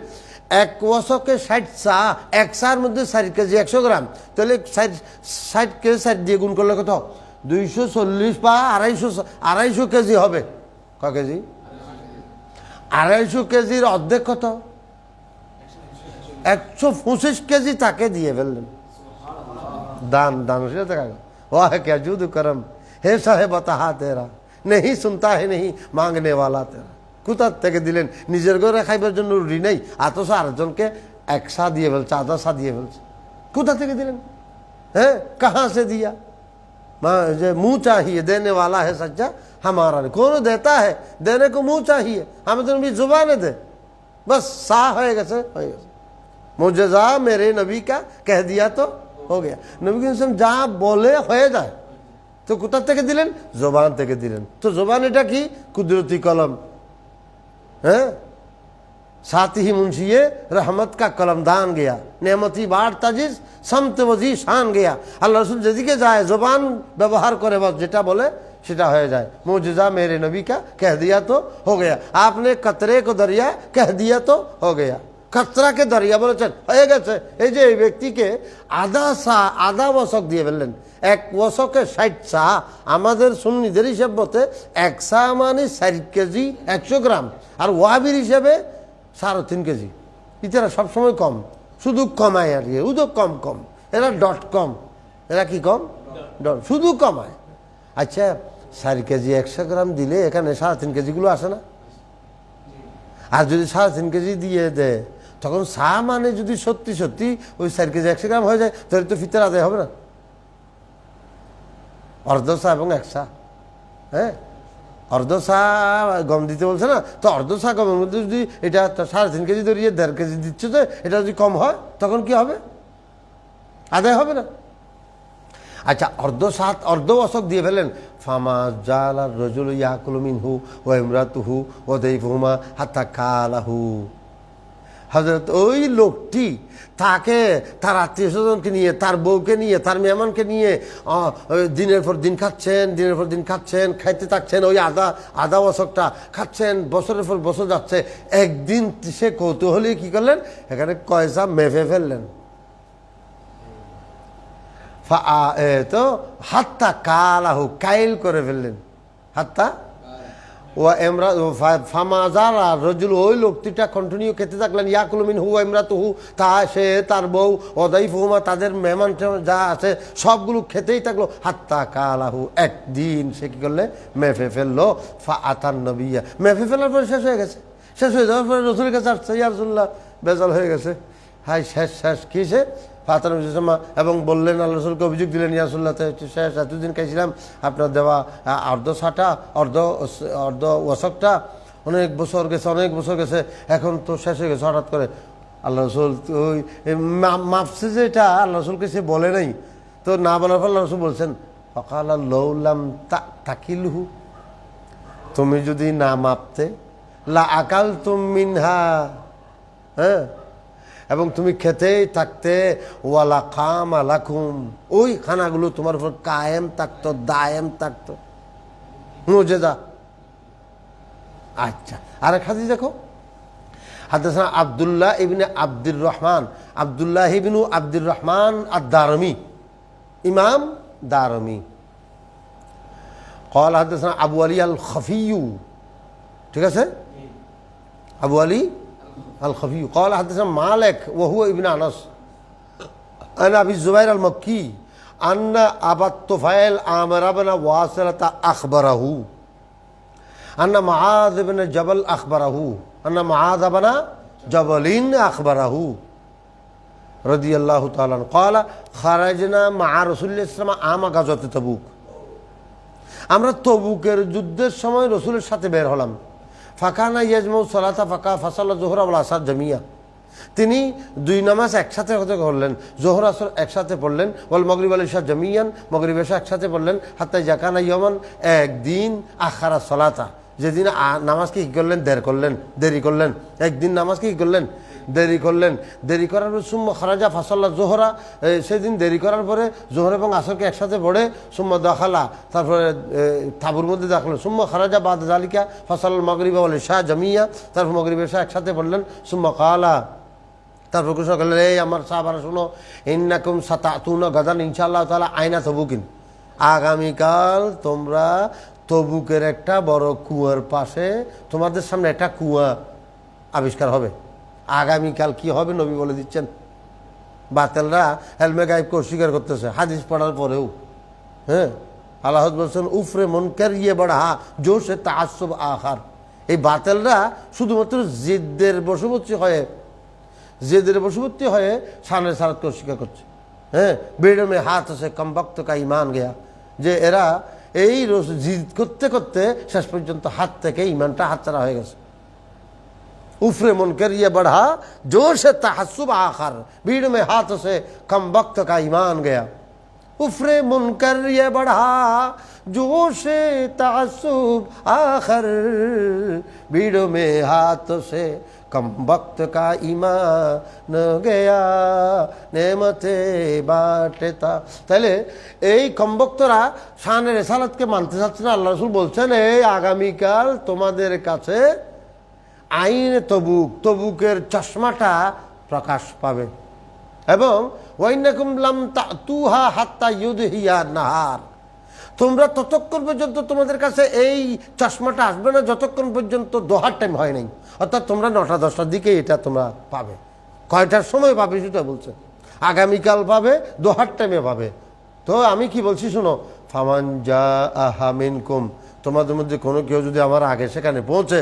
এক ওয়াসাকে 60 চা, এক চার মধ্যে 4 কেজি 100 গ্রাম, তাহলে 60 কেজি 4 দিয়ে গুণ করলে কত? 240 বা 250 কেজি হবে। ক কেজি? 250 কেজির অর্ধেক কত? 125 কেজি তাকে দিয়ে ফেললেন। দান वाह क्या जूद करम हे साहेब बता तेरा नहीं सुनता है नहीं मांगने वाला तेरा। কোথা থেকে দিলেন? নিজের ঘরে খাইবার জন্য রুটি নেই, অথচ আরেকজনকে এক সা দিয়ে ফেলছে, আধা সা দিয়ে ফেলছে। কোথা থেকে দিলেন? হ্যাঁ, কাহা সে দিয়া? যে মুँह चाहिए देने वाला है सच्चा हमारा नहीं, कौन देता है, देने को मुँह चाहिए, हमें तो भी जुबान दे। बस सा হয়ে গেছে, मुजजा मेरे नबी का कह दिया तो हो गया। नबी के যা বলে হয়ে যায়। তো কোথা থেকে দিলেন? জবান থেকে দিলেন। তো জবান এটা কি? কুদরতি কলম। হ্যাঁ, साथ ही मुंशिए रहमत का कलम दान गया, नेमती बार ताजिज समत वजी शान गया। আল্লাহ রসুল যেদিকে যায় জবান ব্যবহার করে, বস যেটা বলে সেটা হয়ে যায়। मुजजा मेरे नबी का कह दिया तो हो गया, आपने कतरे को दरिया कह दिया तो हो गया। কতরাকে দরিয়া বলেছেন, হয়ে গেছে। এই যে এই ব্যক্তিকে আধা ওয়াসক দিয়ে ফেললেন। এক ওয়াসকে 60 চা, আমাদের সুন্নিদের হিসাব মতে এক চা মানে 4 কেজি 100 গ্রাম, আর ওয়াহাবির হিসাবে 3.5 কেজি। ইতারা সবসময় কম, শুধু কমায় আর কি, শুধু কম। এরা .com, এরা কি কম? শুধু কমায়। আচ্ছা 4 কেজি 100 গ্রাম দিলে এখানে 3.5 কেজিগুলো আসে না? আর যদি 3.5 কেজি দিয়ে দেয়, তখন চা মানে যদি সত্যি ওই 4 কেজি 100 গ্রাম হয়ে যায়, তাহলে তো ফিতর আদায় হবে না। অর্ধ চা এবং 1 চা, হ্যাঁ, অর্ধ চা গম দিতে বলছে না, তো অর্ধ চা গমের মধ্যে যদি এটা 3.5 কেজি ধরিয়ে 1.5 কেজি দিচ্ছে, তো এটা যদি কম হয় তখন কি হবে? আদায় হবে না। আচ্ছা, অর্ধ ওয়াসক দিয়ে ফেলেন, ফামা জালা রাজুলু ইয়াকুলু মিনহু ওয়া ইমরাতুহু ওয়া দাইফুহুমা হাত্তা কালাহু। হযরত ওই লোকটি তাকে তার আত্মীয় স্বজনকে নিয়ে, তার বউকে নিয়ে, তার মেহমানকে নিয়ে দিনের পর দিন খাচ্ছেন, খাইতে থাকছেন, ওই আধা ওয়াসকটা খাচ্ছেন, বছরের পর বছর যাচ্ছে। একদিন সে কৌতূহলী কি করলেন, এখানে কয়সা মেফে ফেললেন। তো হাত্তা কালাহু, কাইল করে ফেললেন। হাত্তা ওয়া এমরা ফামাজারা রজুল, ওই লোকটিটা কন্টিনিউ খেতে থাকলেন। ইয়াকুলু মিনহু ওয়া ইমরাতুহু, তা সে, তার বউ, ওয়াদাইফুহুমা, তাদের মেহমান যা আছে সবগুলো খেতেই থাকলো। হাত্তা কালাহু, একদিন সে কি করলে, মেফে ফেললো। ফাআতান নবিয়্যা, মেফে ফেলার পরে শেষ হয়ে গেছে। শেষ হয়ে যাওয়ার পরে রসুলের কাছে আসছে, ইয়া রাসূলুল্লাহ বেজাল হয়ে গেছে, হাই শেষ কিসে ফাতান এবং বললেন, আল্লাহ রসুলকে অভিযোগ দিলেন, ইয়া রাসূলুল্লাহ শেষ, এতদিন খাইছিলাম আপনার দেওয়া অর্ধ ওয়াসকটা, অনেক বছর গেছে, এখন তো শেষ হয়ে গেছে হঠাৎ করে। আল্লাহ রসুল ওই মাপসে যে এটা আল্লাহ রসুলকে সে বলে নাই, তো না বলার পর আল্লাহ রসুল বলছেন, ফাকালা লাউলাম তাকিলহু, তুমি যদি না মাপতে, লা আকালতুম মিনহা, হ্যাঁ, এবং তুমি খেতেই থাকতে, ওয়ালা কামা লাকুম, ওই খানাগুলো তোমার উপর কায়েম থাকতো, দায়েম থাকতো। মুজেজা। আচ্ছা, আরেক হাদিস দেখো, হাদাসানা আব্দুল্লাহ ইবনে আব্দুর রহমান আদ-দারমি, ইমাম দারমি। قال حدثنا আবু আলী আল খফিয়ু, ঠিক আছে, আবু আলী الخفي قال حدثنا مالك وهو ابن انس عن ابي الزبير المكي ان ابا الطفيل عامر بن واصلة اخبره ان معاذ بن جبل اخبره ان معاذ بن جبل اخبره رضي الله تعالى عنه قال خرجنا مع رسول الله صلى الله عليه وسلم عام غزوة تبوك, আমরা তবুকের যুদ্ধের সময় রসুলের সাথে বের হলাম। ফাকানা ইয়াজমু সালাতা ফাসাল্লা জোহর ওয়াল আসর জামিয়া, তিনি দুই নামাজ একসাথে করলেন, জোহর আসর একসাথে পড়লেন, ওয়াল মাগরিব ওয়াল ইশা জামিয়ান, মাগরিব ইশা একসাথে পড়লেন। হাত্তা জাকানা ইয়ামান, একদিন আখারা সালাতা, যেদিন নামাজকে কি করলেন, দেরি করলেন, একদিন নামাজকে কি করলেন, দেরি করার পর সুম্মা খারাজা ফাসাল্লা জোহরা, সেদিন দেরি করার পরে জোহর এবং আসরকে একসাথে পড়ে, সুম্মা দাখালা, তারপরে তাবুর মধ্যে দাখল, সুম্মা খারাজা বাদ জালিকা ফাসাল মাগরিব ওয়াল ইশা জামিয়া, তারপর মাগরিব ইশা একসাথে পড়লেন। সুম্মা কালা, তারপর ঘোষণা করলেন, এই আমার সাহাবারা শুনো, ইন্নাকুম সাতাতুনা গাদান ইনশাআল্লাহ তাআলা আইনা তবুকিন, আগামীকাল তোমরা তবুকের একটা বড় কুয়ার পাশে, তোমাদের সামনে একটা কুয়া আবিষ্কার হবে। আগামীকাল কি হবে নবী বলে দিচ্ছেন। বাতেলরা হেলমে গায়েবকে অস্বীকার করতেছে হাদিস পড়ার পরেও। হ্যাঁ, আল্লাহ বলছেন, উফরে মনকার ইয়ে বড়া জোশে তাআসসুব আখার, এই বাতেলরা শুধুমাত্র জেদের বশবর্তী হয়ে শানের সারাতকে অস্বীকার করছে। হ্যাঁ, বেড়ে মে হাত আছে কম বক্ত কা ইমান গেয়া, যে এরা এই জিদ করতে করতে শেষ পর্যন্ত হাত থেকে ইমানটা হাতছাড়া হয়ে গেছে। उफरे मुनकर ये बढ़ा जोश तहस्सुब आखर, भीड़ में हाथ से कम वक्त का ईमान गया। उफरे मुनकर ये बढ़ा जोश तहस्सुब आखर, भीड़ में हाथ से कम वक्त का ईमान गया, नेमते बाटेता। তাহলে এই কমবক্তরা শানের রিসালাতকে মানতে চাচ্ছে না। আল্লাহ রাসূল বলছেন, এই আগামীকাল তোমাদের কাছে আইনে তবুকের চশমাটা প্রকাশ পাবে, এবং ওয়াইনাকুম লাম তাতুহা হাত্তা ইউদহিয়া নাহার, তোমরা ততক্ষণ পর্যন্ত তোমাদের কাছে এই চশমাটা আসবে না যতক্ষণ পর্যন্ত দোহার টাইম হয় নাই। অর্থাৎ তোমরা 9টা-10টার দিকে এটা তোমরা পাবে। কয়টার সময় পাবে সেটা বলছে, আগামীকাল পাবে, দোহার টাইমে পাবে। তো আমি কি বলছি শোনো, ফামান জাআহা মিনকুম, তোমাদের মধ্যে কোনো কেউ যদি আমার আগে সেখানে পৌঁছে,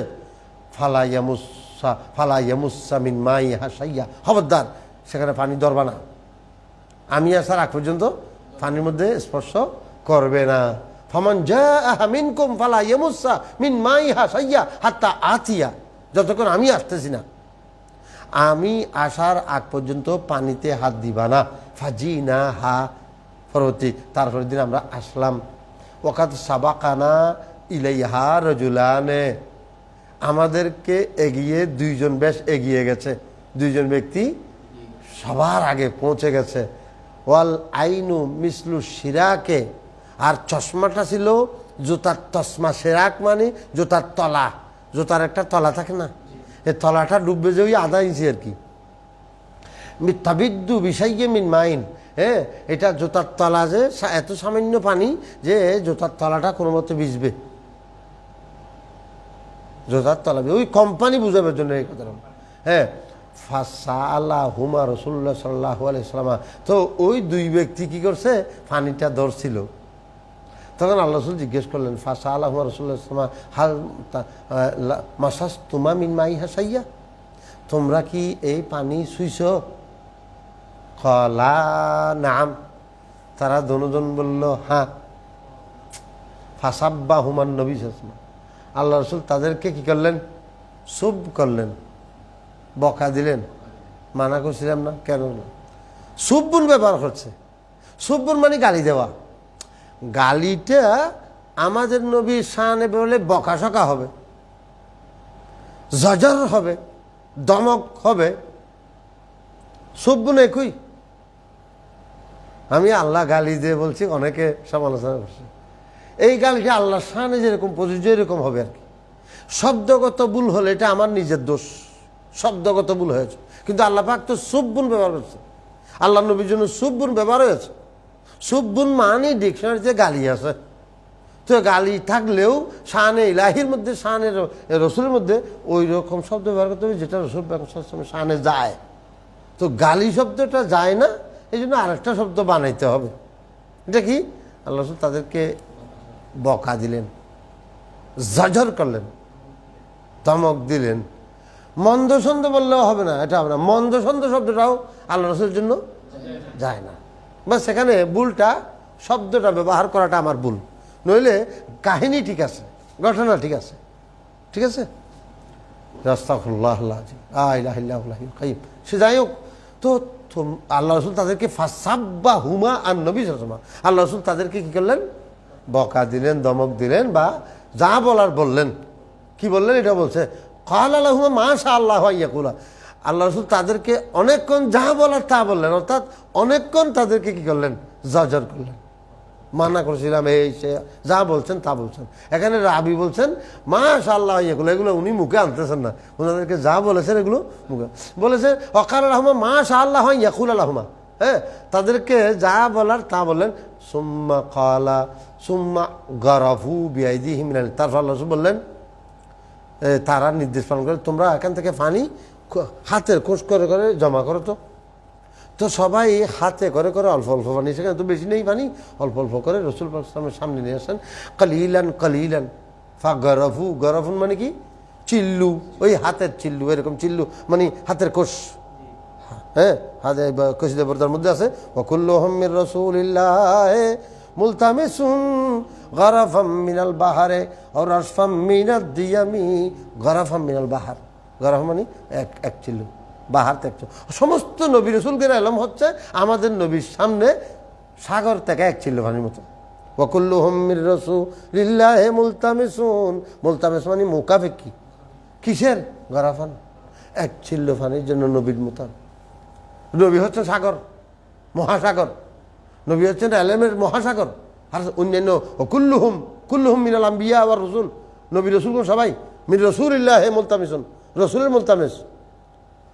ফালা ইয়ামুসা মিন মাইহা শাইয়া, খবরদার সেখানে পানি ধরবা না, আমি আসার আগ পর্যন্ত পানির মধ্যে স্পর্শ করবে না। ফামান জাআহা মিনকুম ফালা ইয়ামুসা মিন মাইহা শাইয়া হাত্তা আতিয়া, যতক্ষণ আমি আসতেছি না, আমি আসার আগ পর্যন্ত পানিতে হাত দিবা না। তারপরের দিন আমরা আসলাম। ওয়াকাত সাবাকানা ইলাইহা রাজুলানে, আমাদেরকে এগিয়ে দুইজন বেশ এগিয়ে গেছে, দুইজন ব্যক্তি সবার আগে পৌঁছে গেছে। ওয়াল আইনু মিসলু শিরাকে, আর চশমাটা ছিল জুতার তসমা। শিরাক মানে জুতার তলা, জুতার একটা তলা থাকে না, এই তলাটা ডুববে যে ওই আধা ইঞ্চি আর কি। মিথ্যাবিদ্যু বিষাইয়ে মিন মাইন, হ্যাঁ, এটা জুতার তলা যে এত সামান্য পানি যে জুতার তলাটা কোনো মতে ভিজবে, জোতার তলা ওই কোম্পানি বুঝাবার জন্য এই কথা। হ্যাঁ, ফাসা আল্লাহ হুমা রসুল্লাহ সাল্লাহ আলাইসাল্লামা, তো ওই দুই ব্যক্তি কি করছে, পানিটা ধরছিল। তখন আল্লাহ রসুল জিজ্ঞেস করলেন, ফাসা আল্লাহ হুমা রসুল্লাহ সাল্লামা হাল মাসাস তুমা মিন মাই হাসাইয়া, তোমরা কি এই পানি ছুঁইছ? কলা নাম, তারা দুজন বলল হ্যাঁ। ফাসাব্বা হুমান নবী সাল্লাল্লাহু, আল্লাহ রসুল তাদেরকে কি করলেন, সুব করলেন, বকা দিলেন। মানা করছিলাম না, কেন না? সুব্বুন ব্যবহার করছে। সুব্বুন মানে গালি দেওয়া। গালিটা আমাদের নবীর শানে বলে বকাশকা হবে, জজর হবে, দমক হবে। সুব্বুন একই। আমি আল্লাহ গালি দিয়ে বলছি, অনেকে সমালোচনা করছে। এই গালিটা আল্লাহর শানে যেরকম প্রযোজ্য এরকম হবে আর কি। শব্দগত ভুল হলে এটা আমার নিজের দোষ, শব্দগত ভুল হয়েছে, কিন্তু আল্লাহ পাক তো সুব্বুন ব্যবহার করছে। আল্লাহ নবীর জন্য সুব্বুন ব্যবহার হয়েছে। সুব্বুন মানে ডিকশনারিতে গালি আছে, তো গালি থাকলেও শানে ইলাহির মধ্যে, শানে রসুলের মধ্যে ওই রকম শব্দ ব্যবহার করতে হবে যেটা রসুল শানে যায়। তো গালি শব্দটা যায় না, এই জন্য আরেকটা শব্দ বানাইতে হবে। এটা কি, আল্লাহ রসুল তাদেরকে বকা দিলেন, জজর করলেন, ধমক দিলেন। মন্দ সন্দ বললেও হবে না, এটা হবে না। মন্দ সন্দ শব্দটাও আল্লাহ রসুলের জন্য যায় না। বা সেখানে ভুলটা, শব্দটা ব্যবহার করাটা আমার ভুল, নইলে কাহিনী ঠিক আছে, ঘটনা ঠিক আছে, ঠিক আছে। সে যাই হোক, তো আল্লাহ রসুল তাদেরকে ফাসাব্বা হুমা আর নবী সাল্লাল্লাহু, আল্লাহ রসুল তাদেরকে কি করলেন, বকা দিলেন, দমক দিলেন, বা যা বলার বললেন। কি বললেন এটা বলছে, কাল আল্লাহুমা মাশা আল্লাহ ইয়াকুলা, আল্লাহ রসুল তাদেরকে অনেকক্ষণ যা বলার তা বললেন, অর্থাৎ অনেকক্ষণ তাদেরকে কি করলেন, জজর করলেন। মানা করেছিলাম এই সে, যা বলছেন তা বলছেন। এখানে রাবি বলছেন মাশা আল্লাহ ইয়াকুলা, এগুলো উনি মুখে আনতেছেন না, ওনাদেরকে যা বলেছেন এগুলো মুখে বলেছেন। অকাল আল্লাহুমা মাশা আল্লাহ ইয়াকুল আল্লাহুমা, হ্যাঁ, তাদেরকে যা বলার তা বললেন। সুম্মা কালা সুম্মা গরাফু বিআইদিহিম, তারপর আল্লাহ রসুল বললেন, তারা নির্দেশ পালন করে, তোমরা এখান থেকে পানি হাতের কোষ করে করে জমা করো। তো সবাই হাতে করে করে অল্প অল্প পানি, সেখানে তো বেশি নেই পানি, অল্প অল্প করে রসুল পাকের সামনে নিয়ে আসেন। কালিলান কালিলান ফা গরফু, গরফুন মানে কি, চিল্লু, ওই হাতের চিল্লু, এরকম চিল্লু মানে হাতের কোষ। হ্যাঁ, হাতে কসিদে বর্দার মধ্যে আছে, ওয়াকুল্লুহুম মির রাসূলিল্লাহ মুলতামিসুন গরাফাম মিনাল বাহারে আর রাসফাম মিনাদ দিয়ামি। গরাফাম মিনাল বাহার, গরাফ মানে এক চিল্লু, বাহার ত্যাগ। সমস্ত নবী রসুলদের এলম হচ্ছে আমাদের নবীর সামনে সাগর থেকে এক চিল্লু পানির মতো। ওয়াকুল্লুহুম মির রাসূলিল্লাহ মুলতামিসুন, মুলতামিস মানে মুকাফিকি, কিসের, গরাফান, এক চিল্লু পানির জন্য নবীর মতো। নবী হচ্ছে সাগর, মহাসাগর, নবী হচ্ছেন এলেমের মহাসাগর। আর অন্যান্য কুল্লুহুম, কুল্লুহুম মিনাল আম্বিয়া ওয়ার রসুল, নবী রসুল সবাই মির রাসূলিল্লাহ মুলতামিসুন, রসুলের মুলতামিস,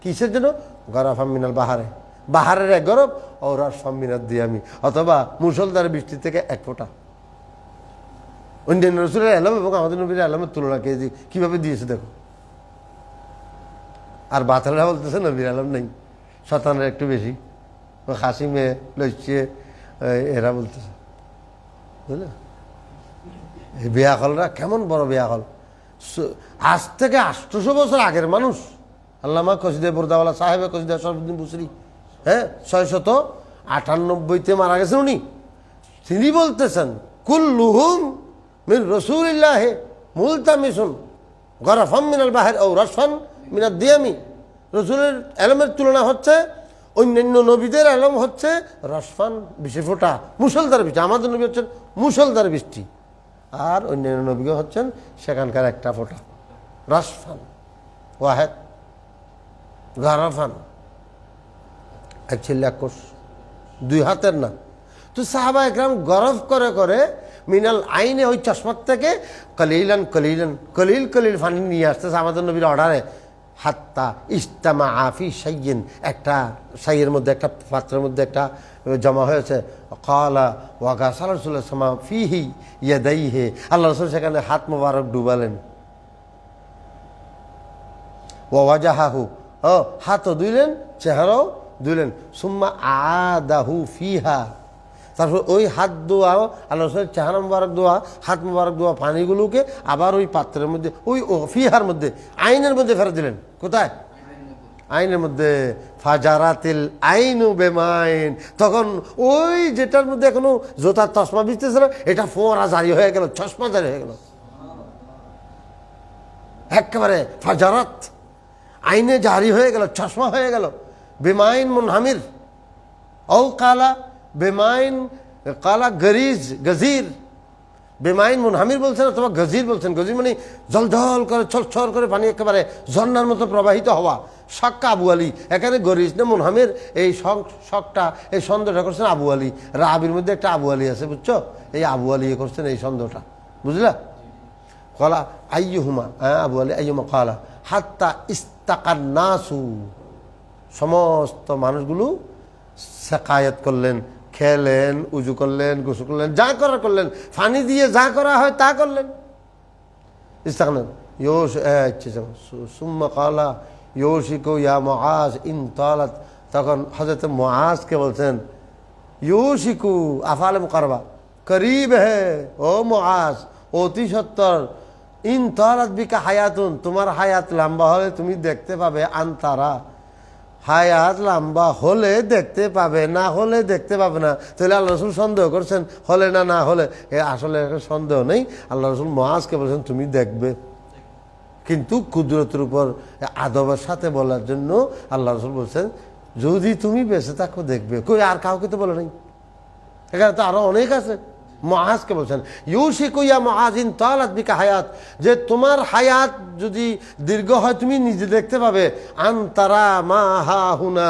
কিসের জন্য, গরাফাম মিনাল বাহারে, বাহারের এক গরব, ও রাসফাম মিনাদ দিয়ামি, অথবা মুসলধারে বৃষ্টি থেকে এক ফোঁটা। অন্যান্য রসুলের এলাম এবং আমাদের নবীর এলামের তুলনা কিভাবে দিয়েছে দেখো। আর বাতালরা বলতেছে নবীর আলম নেই, শতানের একটু বেশি, ও খাসিমে লইছে, এরা বলতেছে, বুঝলে এই বেয়াকলরা কেমন বড় বেয়াকল। আজ থেকে 800 বছর আগের মানুষ, আল্লামা কসিদে বরদাওয়ালা সাহেবে কসিদে শরফুদ্দিন বুসরি, হ্যাঁ, 698 মারা গেছেন উনি। তিনি বলতেছেন কুল্লুহুম মিন রাসূলিল্লাহ মুলতামিসুন গরাফাম মিনাল বাহর ও রাসফান মিনাদ দিয়ামি। রসুলের এলমের তুলনা হচ্ছে অন্যান্য নবীদের আলম হচ্ছে রসফান, বৃষ্টি ফোঁটা, মুষলধার বৃষ্টি। আমাদের নবী হচ্ছেন মুষলধার বৃষ্টি, আর অন্যান্য নবীও হচ্ছেন সেখানকার একটা ফোঁটা, রসফান, ওয়াহেদ, গারাফান, এক ছেলে এক কোষ, দুই হাতের না। তো সাহাবা একরাম গরফ করে করে মিনাল আইনে ওই চশমার থেকে কলিলান কলিলান কলিল কলিল পানি নিয়ে আসতেছে আমাদের নবীর অর্ডারে। হাত্তা ইস্তামা আফি সাইয়িন, একটা সাইয়ের মধ্যে, একটা পাত্রের মধ্যে একটা জমা হয়েছে। কালা ওয়াগা সাল্লাল্লাহু সামা ফিহি ইয়াদাইহি, আল্লাহ রাসূল সেখানে হাত মোবারক ডুবালেন। ওয়াজাহাহু, ও হাতও ধুইলেন, চেহারাও ধুইলেন। সুম্মা আদাহু ফিহা, তারপর ওই হাত ধোয়াও আল্লাহ রসুলের চেহারা মুবারক ধোয়া, হাত মুবারক ধোয়া পানিগুলোকে আবার ওই পাত্রের মধ্যে, ওই ফিহার মধ্যে, আইনের মধ্যে ফেরত দিলেন। কোথায়? আইনের মধ্যে। ফাজারাতিল আইনু বেমাইন, তখন ওই যেটার মধ্যে এখনো জোতার চশমা ভিজতেছিল এটা ফোঁড়া জারি হয়ে গেল, চশমা জারি হয়ে গেল একেবারে। ফাজারাত, আইনে জারি হয়ে গেল, চশমা হয়ে গেল। বেমাইন মুনহামির, ও কালা বেমাইন, কালা গরিজ গজির, বেমাইন মুনহামির বলছেন অথবা গজির বলছেন। গজির মানে জলঝল করে ছলছল করে পানি একেবারে ঝর্ণার মতো প্রবাহিত হওয়া। শক্কা আবু আলী, এখানে গরিজ না মুনহামির, এই শখটা, এই সন্দেহটা করছেন আবু আলী। রাবির মধ্যে একটা আবু আলী আছে, বুঝছো? এই আবু আলী করছেন এই সন্দেহটা, বুঝলা? কলা আইয়ুহুমা, আবু আলী আইয়ুমা কালা হাত্তা ইস্তাকান নাসু, সমস্ত মানুষগুলো সাকায়াত করলেন, খেলেন, উজু করলেন, গোসল করলেন, যা করার করলেন, পানি দিয়ে যা করা হয় তা করলেন। ইস্তাকান সুম্মা কালা ইউশিকু ইয়া মুআজ ইন তালাত, তখন হযরত মুআজকে বলছেন ইউশিকু আফআল মুকাররবা, করিব হে ও মুআজ, অতি সত্তর, ইন তালাত বিকা হায়াতুন, তোমার হায়াত লম্বা হলে তুমি দেখতে পাবে, আনতারা, হায়াত লম্বা হলে দেখতে পাবে, না হলে দেখতে পাবে না। তাহলে আল্লাহ রসুল সন্দেহ করছেন হলে না না হলে, আসলে সন্দেহ নেই। আল্লাহ রসুল মুআজকে বলছেন তুমি দেখবে, কিন্তু কুদরতের উপর আদবের সাথে বলার জন্য আল্লাহ রসুল বলছেন যদি তুমি বেঁচে থাকো দেখবে। কই আর কাউকে তো বলে নাই, এখানে তো আরো অনেক আছে। মুআজকে বলছেন ইউশিকু ইয়া মুআজ ইন তালাত বিকা হায়াত, যে তোমার হায়াত যদি দীর্ঘ হয় তুমি নিজে দেখতে পাবে, আনতারা মা হা হুনা,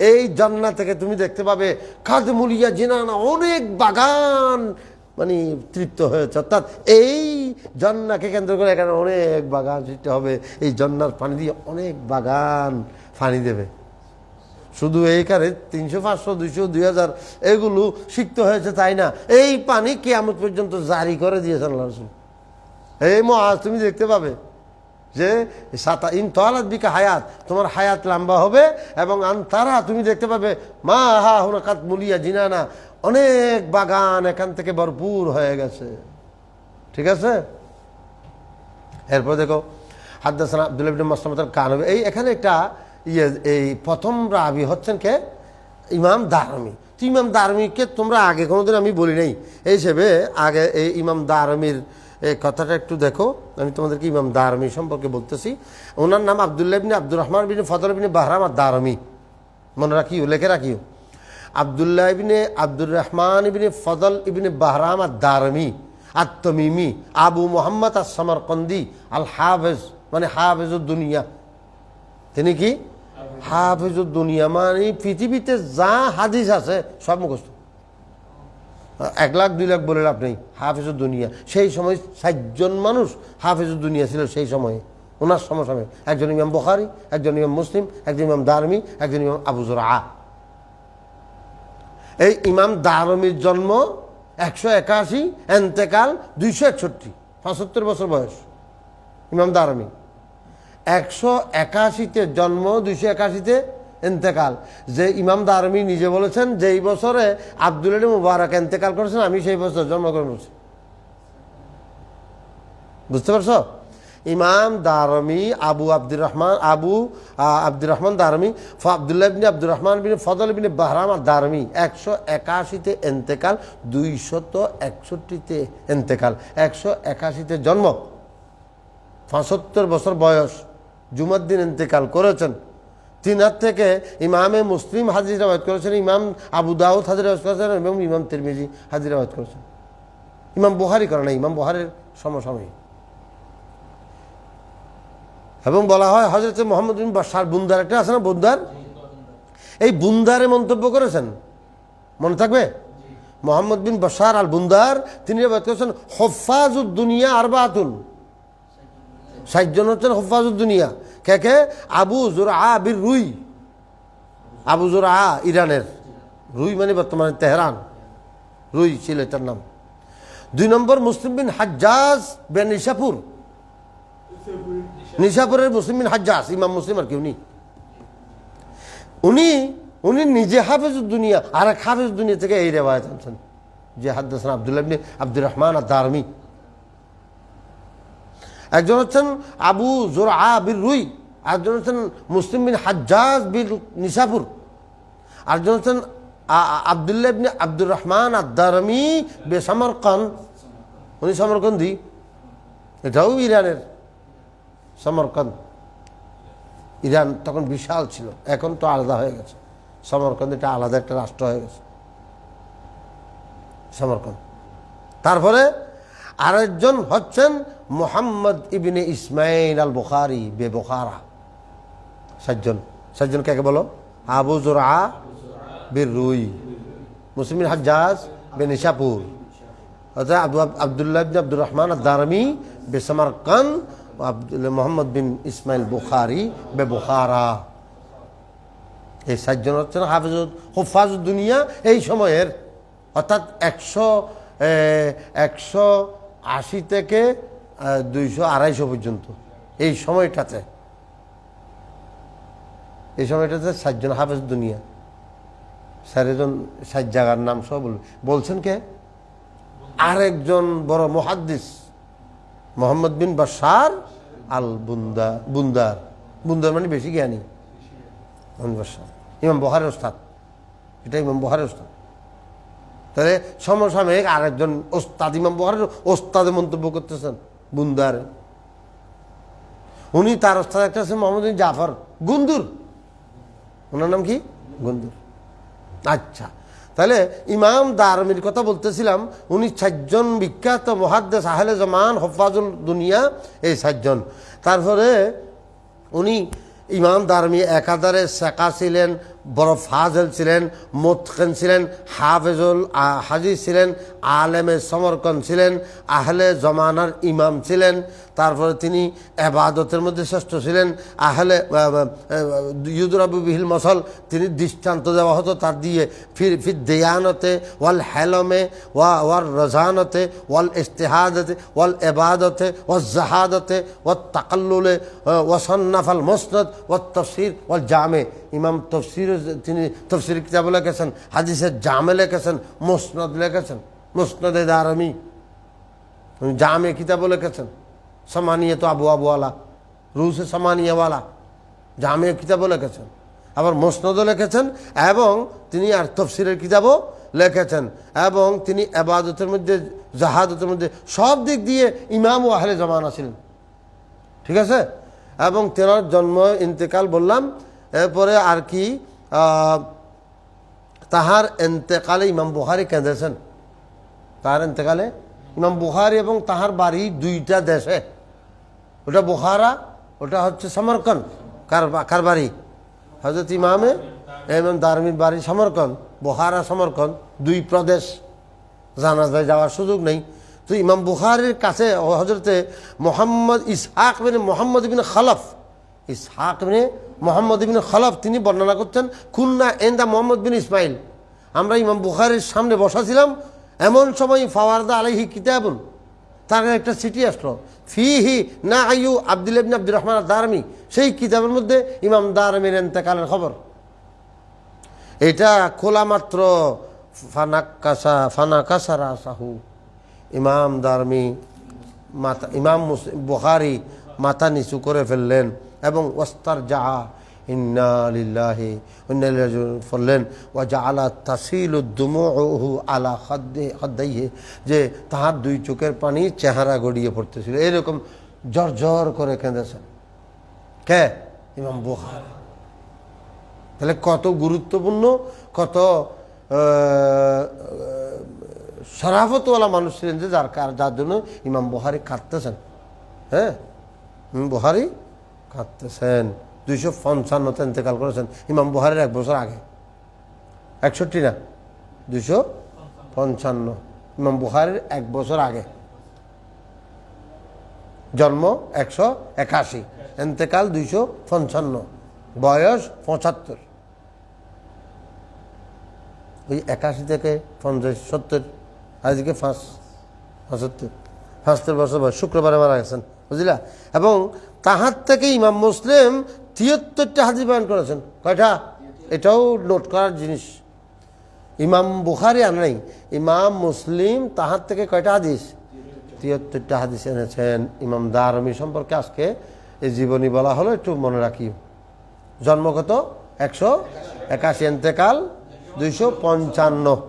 এই জান্নাত থেকে তুমি দেখতে পাবে কাদমুলিয়া জিনানা, অনেক বাগান, মানে তৃপ্ত হয়েছে। অর্থাৎ এই জান্নাতকে কেন্দ্র করে এখানে অনেক বাগান সৃষ্টি হবে, এই জান্নাত পানি দিয়ে অনেক বাগান পানি দেবে। শুধু এই কারে 300, 500, 200, 2000 এগুলো সিক্ত হয়েছে তাই না, এই পানি কিয়ামত পর্যন্ত জারি করে দিয়েছেন আল্লাহ রাসূল। এই মুআজ তুমি দেখতে পাবে যে সাতা ইন তালাত বিকা হায়াত, তোমার হায়াত লম্বা হবে, এবং আনতারা তুমি দেখতে পাবে মা হা হুনা কাত মুলিয়া জিনানা, অনেক বাগান এখান থেকে ভরপুর হয়ে গেছে। ঠিক আছে, এরপর দেখো হাদদাসানা আব্দুল্লাহ ইবনে মাসলামাত আল-কানাবী, এই এখানে একটা এই প্রথম রাবি হচ্ছেন কে? ইমাম দারমি। তো ইমাম দারমিকে তোমরা আগে কোনোদিন আমি বলি নাই, এই হিসেবে আগে এই ইমাম দারমির এই কথাটা একটু দেখো। আমি তোমাদেরকে ইমাম দারমি সম্পর্কে বলতেছি। ওনার নাম আব্দুল্লাহ ইবনে আব্দুর রহমান বিন ফদল ইবনে বাহরাম আদ-দারমি, মনে রাখিও, লেখে রাখিও। আব্দুল্লাহ ইবনে আব্দুর রহমান ইবনে ফদল ইবনে বাহরাম আদ-দারমি আত-তামিমি আবু মুহাম্মদ আস-সামারকান্দি আল হাফেজ, মানে হাফেজুদ দুনিয়া। তিনি কি? হাফেজুদ দুনিয়া, মানে পৃথিবীতে যা হাদিস আছে সব মুখস্থ। 1 লাখ 2 লাখ বলে লাভ নেই। হাফেজুদ দুনিয়া, সেই সময় 60 জন মানুষ হাফেজুদ দুনিয়া ছিল সেই সময়ে, ওনার সমসাময়িক। একজন ইমাম বুখারী, একজন ইমাম মুসলিম, একজন ইমাম দারমি, একজন ইমাম আবু যুরআ। এই ইমাম দারমির জন্ম 181, এন্তেকাল 261, 75 বছর বয়স ইমাম দারমি। 181-তে জন্ম, 281-তে এন্তেকাল। যে ইমাম দারমি নিজে বলেছেন যেই বছরে আব্দুল্লাহ ইবনে মুবারক এন্তেকাল করেছেন আমি সেই বছর জন্মগ্রহণ করছি। বুঝতে পারছো? ইমাম দারমি আবু আব্দুর রহমান দারমি আব্দুল্লাহ ইবনে আব্দুর রহমান বিন ফদল ইবনে বাহরাম আদ-দারমি 181-তে এন্তেকাল, 261-তে এন্তেকাল। 181-তে জন্ম, 75 বছর বয়স, জুমার দিন ইন্তেকাল করেছেন। তিনার থেকে ইমামে মুসলিম হাদিস রিওয়ায়াত করেছেন, ইমাম আবু দাউদ হাদিস রিওয়ায়াত করেছেন এবং ইমাম তিরমিজি হাদিস রিওয়ায়াত করেছেন। ইমাম বুখারী করে না, ইমাম বুখারীর সমসাময়িক। এবং বলা হয় হযরত মুহাম্মদ বিন বাশার বুন্দার একটা আছে না, বুন্দার, এই বুন্দারে মন্তব্য করেছেন, মনে থাকবে? মোহাম্মদ বিন বাশার আল বুন্দার তিনি রিওয়ায়াত করেছেন হুফাজুদ দুনিয়া আরবাতুন, 60 জন হচ্ছেন হুফাজুদ দুনিয়া। কে কে? আবু জুরআ বির রুই, আবু জুরআ ইরানের, রুই মানে বর্তমানে তেহরান, রুই ছিল এটার নাম। 2 নম্বর মুসলিম বিন হাজ্জাজ বে নিশাপুর, নিশাপুরের মুসলিম বিন হাজ্জাজ, ইমাম মুসলিম আর কি উনি নিজে হাফেজুদ দুনিয়া, আর এক হাফেজুদ দুনিয়া থেকে এই রিওয়ায়াত আনছেন যে হাদাসানা আব্দুল্লাহ ইবনে আব্দুর রহমান আদ-দারমি। একজন হচ্ছেন আবু জুরআ বির রুই, আরেকজন হচ্ছেন মুসলিম বিন হাজ্জাজ বিন নিশাপুর, আরেকজন হচ্ছেন আব্দুল্লাহ ইবনে আব্দুর রহমান আদ-দারমি বে সমরকান্দ, উনি সমরকন্দি, এটাও ইরানের সমরকান্দ। ইরান তখন বিশাল ছিল, এখন তো আলাদা হয়ে গেছে, সমরকান্দ এটা আলাদা একটা রাষ্ট্র হয়ে গেছে সমরকান্দ। তারপরে আরেকজন হচ্ছেন মুহাম্মদ ইবনে ইসমাইল আল বুখারী বে বুখারা। 7 জন কাকে বলো? আবু জুরআ বির রুই, মুসলিম বিন হাজ্জাজ বে নিশাপুর, আব্দুল্লাহ ইবনে আব্দুর রহমান আদ-দারমি বে সমরকান্দ, মোহাম্মদ বিন ইসমাইল বুখারী বে বুখারা। এই 7 জন হচ্ছেন হুফাজুদ দুনিয়া এই সময়ের, অর্থাৎ 180 থেকে 200-250 পর্যন্ত এই সময়টাতে 7 জন হাফেজ দুনিয়া। 4 জন 60 জায়গার নাম সব বলছেন কে? আরেকজন বড় মুহাদ্দিস মোহাম্মদ বিন বাশার আল বুন্দার, বুন্দার মানে বেশি জ্ঞানী, ইমাম বুখারীর ওস্তাদ, এটা ইমাম বুখারীর ওস্তাদ। তাহলে সমসাময়িক আরেকজন ওস্তাদ, ইমাম বুখারীর ওস্তাদে মন্তব্য করতেছেন বুন্দার। উনি তার ওস্তাদ একটা আছে মোহাম্মদ বিন জাফর গুন্দুর, ওনার নাম কি? গুন্দুর। আচ্ছা, তাহলে ইমাম দারমির কথা বলতেছিলাম, উনি 4 জন বিখ্যাত মুহাদ্দিস আহলে জামান হুফাজুল দুনিয়া, এই 4 জন। তারপরে উনি ইমাম দারমি একাধারে সেকা ছিলেন, বড় ফাজেল ছিলেন, মুতকিন ছিলেন, হাফেজুল হাদিস ছিলেন, আলেমে সমরকন্দ ছিলেন, আহলে জমানার ইমাম ছিলেন। তারপরে তিনি ইবাদতের মধ্যে শ্রেষ্ঠ ছিলেন, আহলে ইউদরাবু বিহিল মসল, তিনি দৃষ্টান্ত দেওয়া হতো তার দিয়ে, ফির দেয়ানতে ওয়াল হেলমে ওয়াল রজানতে ওয়াল ইস্তেহাদতে ওয়াল ইবাদতে ওয়াল জাহাদতে ওয়াল তাকাল্লুলে ওয়াসন্নাফ আল মুসনাদ ওয়াল তাফসির ওয়াল জামে। ইমাম তফসির, তিনি তফসির কিতাব লিখেছেন, হাদিসের জামে লিখেছেন, মুসনাদ লিখেছেন, মুসনাদে দারমি, জামে কিতাব লিখেছেন, সামানিয়া তো আবু আবুওয়ালা, রুসে সামানিয়াওয়ালা, জামে কিতাবও লিখেছেন, আবার মুসনাদও লিখেছেন, এবং তিনি আর তফসিরের কিতাবও লিখেছেন, এবং তিনি ইবাদতের মধ্যে, জাহাদতের মধ্যে সব দিক দিয়ে ইমাম ও আহলে জামানা ছিলেন। ঠিক আছে? এবং তেনার জন্ম ইন্তেকাল বললাম, এরপরে আর কি তাহার ইন্তেকালে ইমাম বুখারী কেঁদেছেন। তাহার ইন্তেকালে ইমাম বুখারী এবং তাহার বাড়ি 2টা দেশে, ওটা বুখারা, ওটা হচ্ছে সমরকন্দ। কার বাড়ি? হযরত ইমাম দারমির বাড়ি সমরকন্দ, বুখারা সমরকন্দ, 2 প্রদেশ, জানাজায় যাওয়ার সুযোগ নেই। তো ইমাম বুখারীর কাছে হযরতে ইসহাক বিন মুহাম্মদ বিন খলফ, ইসহাক বিন মুহাম্মদ বিন খলফ তিনি বর্ণনা করছেন, কুন্না ইনদা মুহাম্মদ বিন ইসমাইল, আমরা ইমাম বুখারীর সামনে বসা ছিলাম, এমন সময় ফাওয়ারদা আলাইহি কিতাবুন, তার একটা চিঠি আসলো, ফিহি নাইয়ু আব্দুল্লাহ ইবনে আব্দুর রহমান আদ-দারমি, সেই কিতাবের মধ্যে ইমাম দারমির ইন্তেকালের খবর। এটা খোলা মাত্র ফানাকাসা রাসাহু, ইমাম দারমি মাথা, ইমাম বুখারী মাথা নিচু করে ফেললেন এবং ওয়াস্তারজা, ইন্না লিল্লাহি ওয়া ইন্না ইলাইহি রাজিউন বললেন, ওয়া জাআলা তাসিলু দুমুহু আলা খাদ্দাইহি, যে তাহার 2 চোখের পানি চেহারা গড়িয়ে পড়তেছিল, এরকম জর্জর করে কেঁদেছেন। কে? ইমাম বুখারী। তাহলে কত গুরুত্বপূর্ণ, কত শরাফতওয়ালা মানুষ ছিলেন যে যার জন্য ইমাম বুখারী কাঁদতেছেন। হ্যাঁ, বুখারী কাঁদতেছেন। 255 ইন্তেকাল করেছেন ইমাম বুখারীর 1 বছর আগে। 61 না, 255 ইমাম বুখারীর 1 বছর আগে। জন্ম 181, ইন্তেকাল 255, বয়স 75। ওই 81 থেকে 50, 70, আজকে 75 বছর বয়স। শুক্রবারে মারা গেছেন, বুঝলা। এবং তাহার থেকে ইমাম মুসলিম 73টা হাদিস বয়ান করেছেন। কয়টা? এটাও নোট করার জিনিস। ইমাম বুখারী আর নাই, ইমাম মুসলিম তাহার থেকে কয়টা হাদিস? 73টা হাদিস এনেছেন। ইমাম দারমি সম্পর্কে আজকে এই জীবনী বলা হলো, একটু মনে রাখি। জন্ম কত? 181, ইন্তেকাল 255।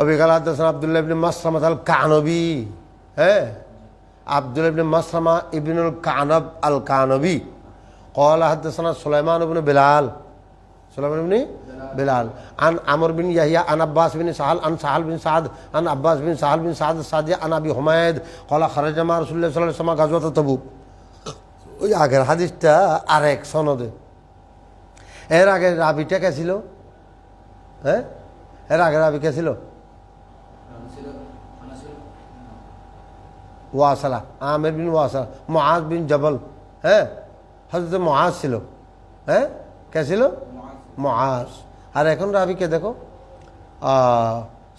অবিকাল হাদাসানা আব্দুল্লাহ ইবনে মাসলামা আল কানবী। হ্যাঁ, আব্দুল্লাহ ইবনে মাসলামা ইবনুল কানব আল কানবী قال حدثنا سليمان بن بلال عن عمرو بن يحيى عن عباس بن سهل عن سهل بن سعد عن عباس بن سهل بن سعد السعدي عن ابي حميد قال خرج مع رسول الله صلى الله عليه وسلم غزوة تبوك। ওই আগের হাদিসটা আরেক সনদে। এর আগে রাবিটা কে ছিল? হ্যাঁ, এর আগে রাবি কে ছিল? ওয়াসালা, আমির বিন ওয়াসালা, মুআজ বিন জবল। হ্যাঁ, হযরত মুআজ ছিল। হ্যাঁ, কে ছিল? মুআজ। আর এখন রাবিকে দেখো,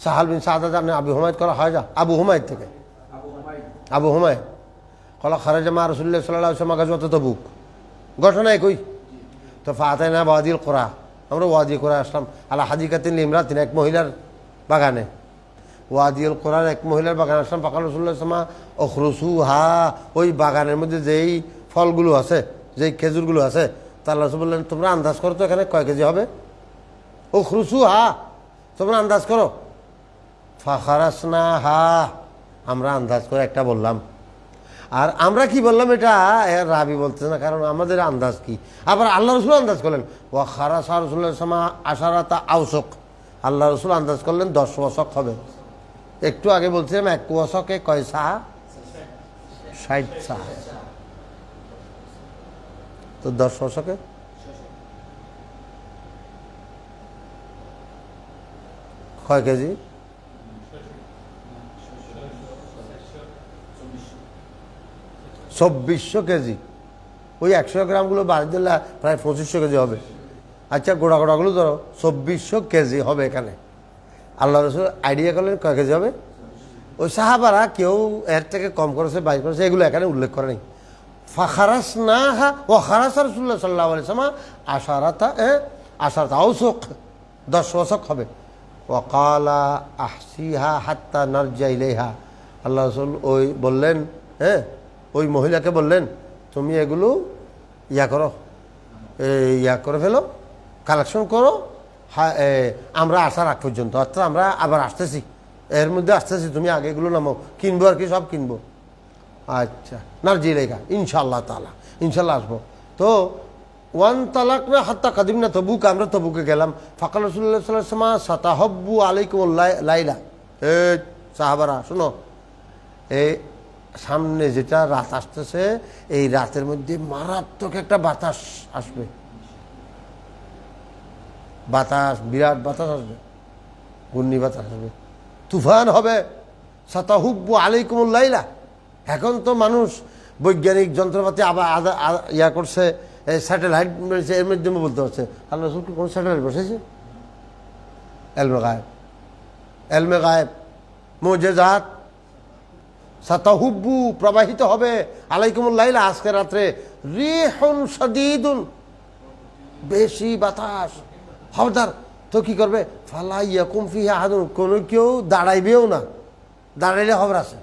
সাহাল বিন সাদ আবু হুমায়দ করা হয় যা, আবু হুমায়দ থেকে, আবু হুমায়দ কলা খারাজা মা রাসূলুল্লাহ সাল্লাল্লাহু আলাইহি ওয়াসাল্লাম গাজওয়াত তাবুক। ঘটনা একই। তো ফাতাইনা ওয়াদিল কুরা, আমরা ওয়াদি কুরা আসলাম। আলা হাদিকাতিন লিমরাতিন, এক মহিলার বাগানে। ওয়াদিল কুরার এক মহিলার বাগানে আসলাম। ফাকাল রাসূলুল্লাহ সাল্লাল্লাহু আলাইহি ওয়াসাল্লাম উখরুসুহা, ওই বাগানের মধ্যে যেই ফলগুলো আছে, যেই খেজুরগুলো আছে, তা আল্লাহ রাসূল বললেন, তোমরা আন্দাজ করো তো এখানে কয় কেজি হবে? উখরুসুহা, তোমরা আন্দাজ করো। ফাখারাসনাহা, আমরা আন্দাজ করে একটা বললাম। আর আমরা কি বললাম এটা রাবি বলতেছে না, কারণ আমাদের আন্দাজ কি। আবার আল্লাহ রসুল আন্দাজ করলেন, ওয়া খারাসা রাসূলুল্লাহ সামা আশারাতা আওসক, আল্লাহ রসুল আন্দাজ করলেন 10 ওয়াসক হবে। একটু আগে বলছিলাম 1 ওয়াসকে কয় সা? 60 সা। তো 10 ওয়াসকে কয় কেজি? 2400 কেজি। ওই 100 গ্রামগুলো বাড়ি দিলে প্রায় 2500 কেজি হবে। আচ্ছা, গোড়া গোড়াগুলো ধরো, 2400 কেজি হবে এখানে। আল্লাহ রসুল আইডিয়া করলেন কয় কেজি হবে। ওই সাহাবারা কেউ এর থেকে কম করেছে, 22 করেছে, এগুলো এখানে উল্লেখ করে নেই। ফাখারাসনাহা ওয়া খারাসা রাসূলুল্লাহ সাল্লাল্লাহু আলাইহি ওয়াসাল্লাম আশারাতা আওসক, 10 ওয়াসক হবে। ওয়া ক্বালা আহসিহা হাত্তা নারজা ইলাইহা, আল্লাহ রসুল ওই বললেন, হ্যাঁ, ওই মহিলাকে বললেন, তুমি এগুলো করো, করে ফেলো, কালেকশন করো, আমরা আসার আগ পর্যন্ত, অর্থাৎ আমরা আবার আসতেছি, এর মধ্যে আসতেছি, তুমি আগে এগুলো নামো, কিনবো আর কি, সব কিনবো। আচ্ছা, নারজি লেখা, ইনশাআল্লাহ তাআলা, ইনশাআল্লাহ আসবো। তো ওয়ান তালাক না হাত্তা কাদিম না তবুক, আমরা তবুকে গেলাম। ফাকাল রাসূলুল্লাহ সাল্লাল্লাহু আলাইহি ওয়াসাল্লাম সাতাহাব্বু আলাইকুম লাইলা, সাহাবারা শোনো, এই সামনে যেটা রাত আসতেছে, এই রাতের মধ্যে মারাত্মক একটা বাতাস আসবে, বাতাস, বিরাট বাতাস আসবে, ঘূর্ণি বাতাস আসবে, তুফান হবে। সাতাহুব্বু আলাইকুমুল লাইলা। এখন তো মানুষ বৈজ্ঞানিক যন্ত্রপাতি আবার করছে, স্যাটেলাইট এর মাধ্যমে বলতে পারছে। আল্লাহ রাসূল কি কোন স্যাটেলাইট বসেছে? এলমে গায়েব, মুজিজাত। সাতাহুব্বু, প্রবাহিত হবে, আলাইকুমুল লাইলা, আজকে রাত্রে, রিহুন শাদীদুন, বেশি বাতাস, খবরদার। তো কি করবে? ফালা ইয়াকুম ফিহা আহাদুন, কোনো কেউ দাঁড়াইবেও না, দাঁড়াইলে খবর আছে,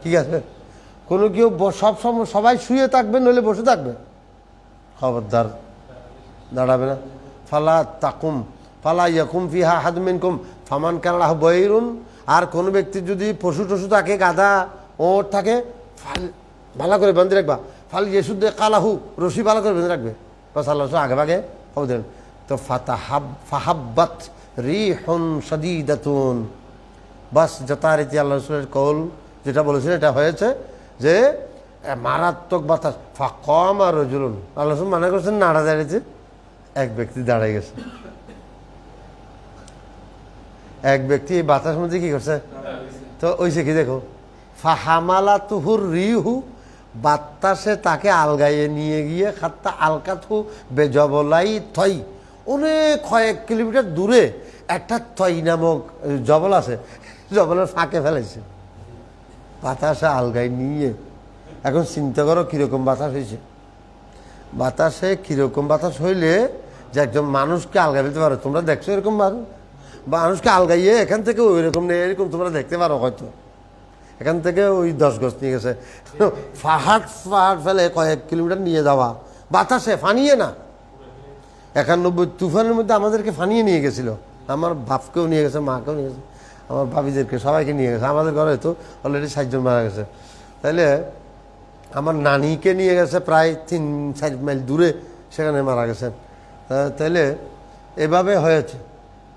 ঠিক আছে। কোনো কেউ সব সময় সবাই শুয়ে থাকবে, নইলে বসে থাকবে, খবরদার দাঁড়াবে না। ফালা তাকুম ফালা ইয়াকুম ফিহা আহাদুম মিনকুম ফামান কানা লাহু বাইরুন, আর কোনো ব্যক্তি যদি পশু টশু থাকে, গাধা ওট থাকে, ভালো করে বান্ধি রাখবা, ফাল ইয়েসুদ্দে কালাহু, রশি ভালো করে বেঁধে রাখবে। বাস আল্লাহ রসুল আগে ভাগে খবর দেন। তো ফাহাব্বাত রিহুন শাদীদাতুন, বাস যথারীতি আল্লাহ রসুলের কৌল যেটা বলেছিলেন এটা হয়েছে যে মারাত্মক বাতাস। ফাকামা রাজুলুন, আল্লাহ রসুল মনে করছেন নাড়া দাঁড়িয়েছে, এক ব্যক্তি দাঁড়াই গেছে। এক ব্যক্তি বাতাস মধ্যে কি করছে, তো ওইসে কি দেখো, ফাহামালা তুহুর রিহু, বাতাসে তাকে আলগাইয়ে নিয়ে গিয়ে খাত্তা আলকাতহু বেজবলাই থই, অনেক কয়েক কিলোমিটার দূরে একটা থই নামক জবল আছে, জবলের ফাঁকে ফেলেছে, বাতাসে আলগাই নিয়ে। এখন চিন্তা করো কীরকম বাতাস হয়েছে। বাতাসে কীরকম বাতাস হইলে যে একজন মানুষকে আলগাই ফেলতে পারো। তোমরা দেখছো এরকম মানুষকে আলগাইয়ে এখান থেকে ওই রকম নেই, এরকম তোমরা দেখতে পারো হয়তো। এখান থেকে ওই 10 গজ নিয়ে গেছে, পাহাড় ফেলে কয়েক কিলোমিটার নিয়ে যাওয়া বাতাসে, ফানিয়ে না। 91 তুফানের মধ্যে আমাদেরকে ফানিয়ে নিয়ে গেছিল। আমার বাপকেও নিয়ে গেছে, মাকেও নিয়ে গেছে, আমার ভাবিদেরকে সবাইকে নিয়ে গেছে। আমাদের ঘরে তো অলরেডি 60 জন মারা গেছে। তাইলে আমার নানিকে নিয়ে গেছে প্রায় 3-4 মাইল দূরে, সেখানে মারা গেছেন। তাইলে এভাবে হয়েছে।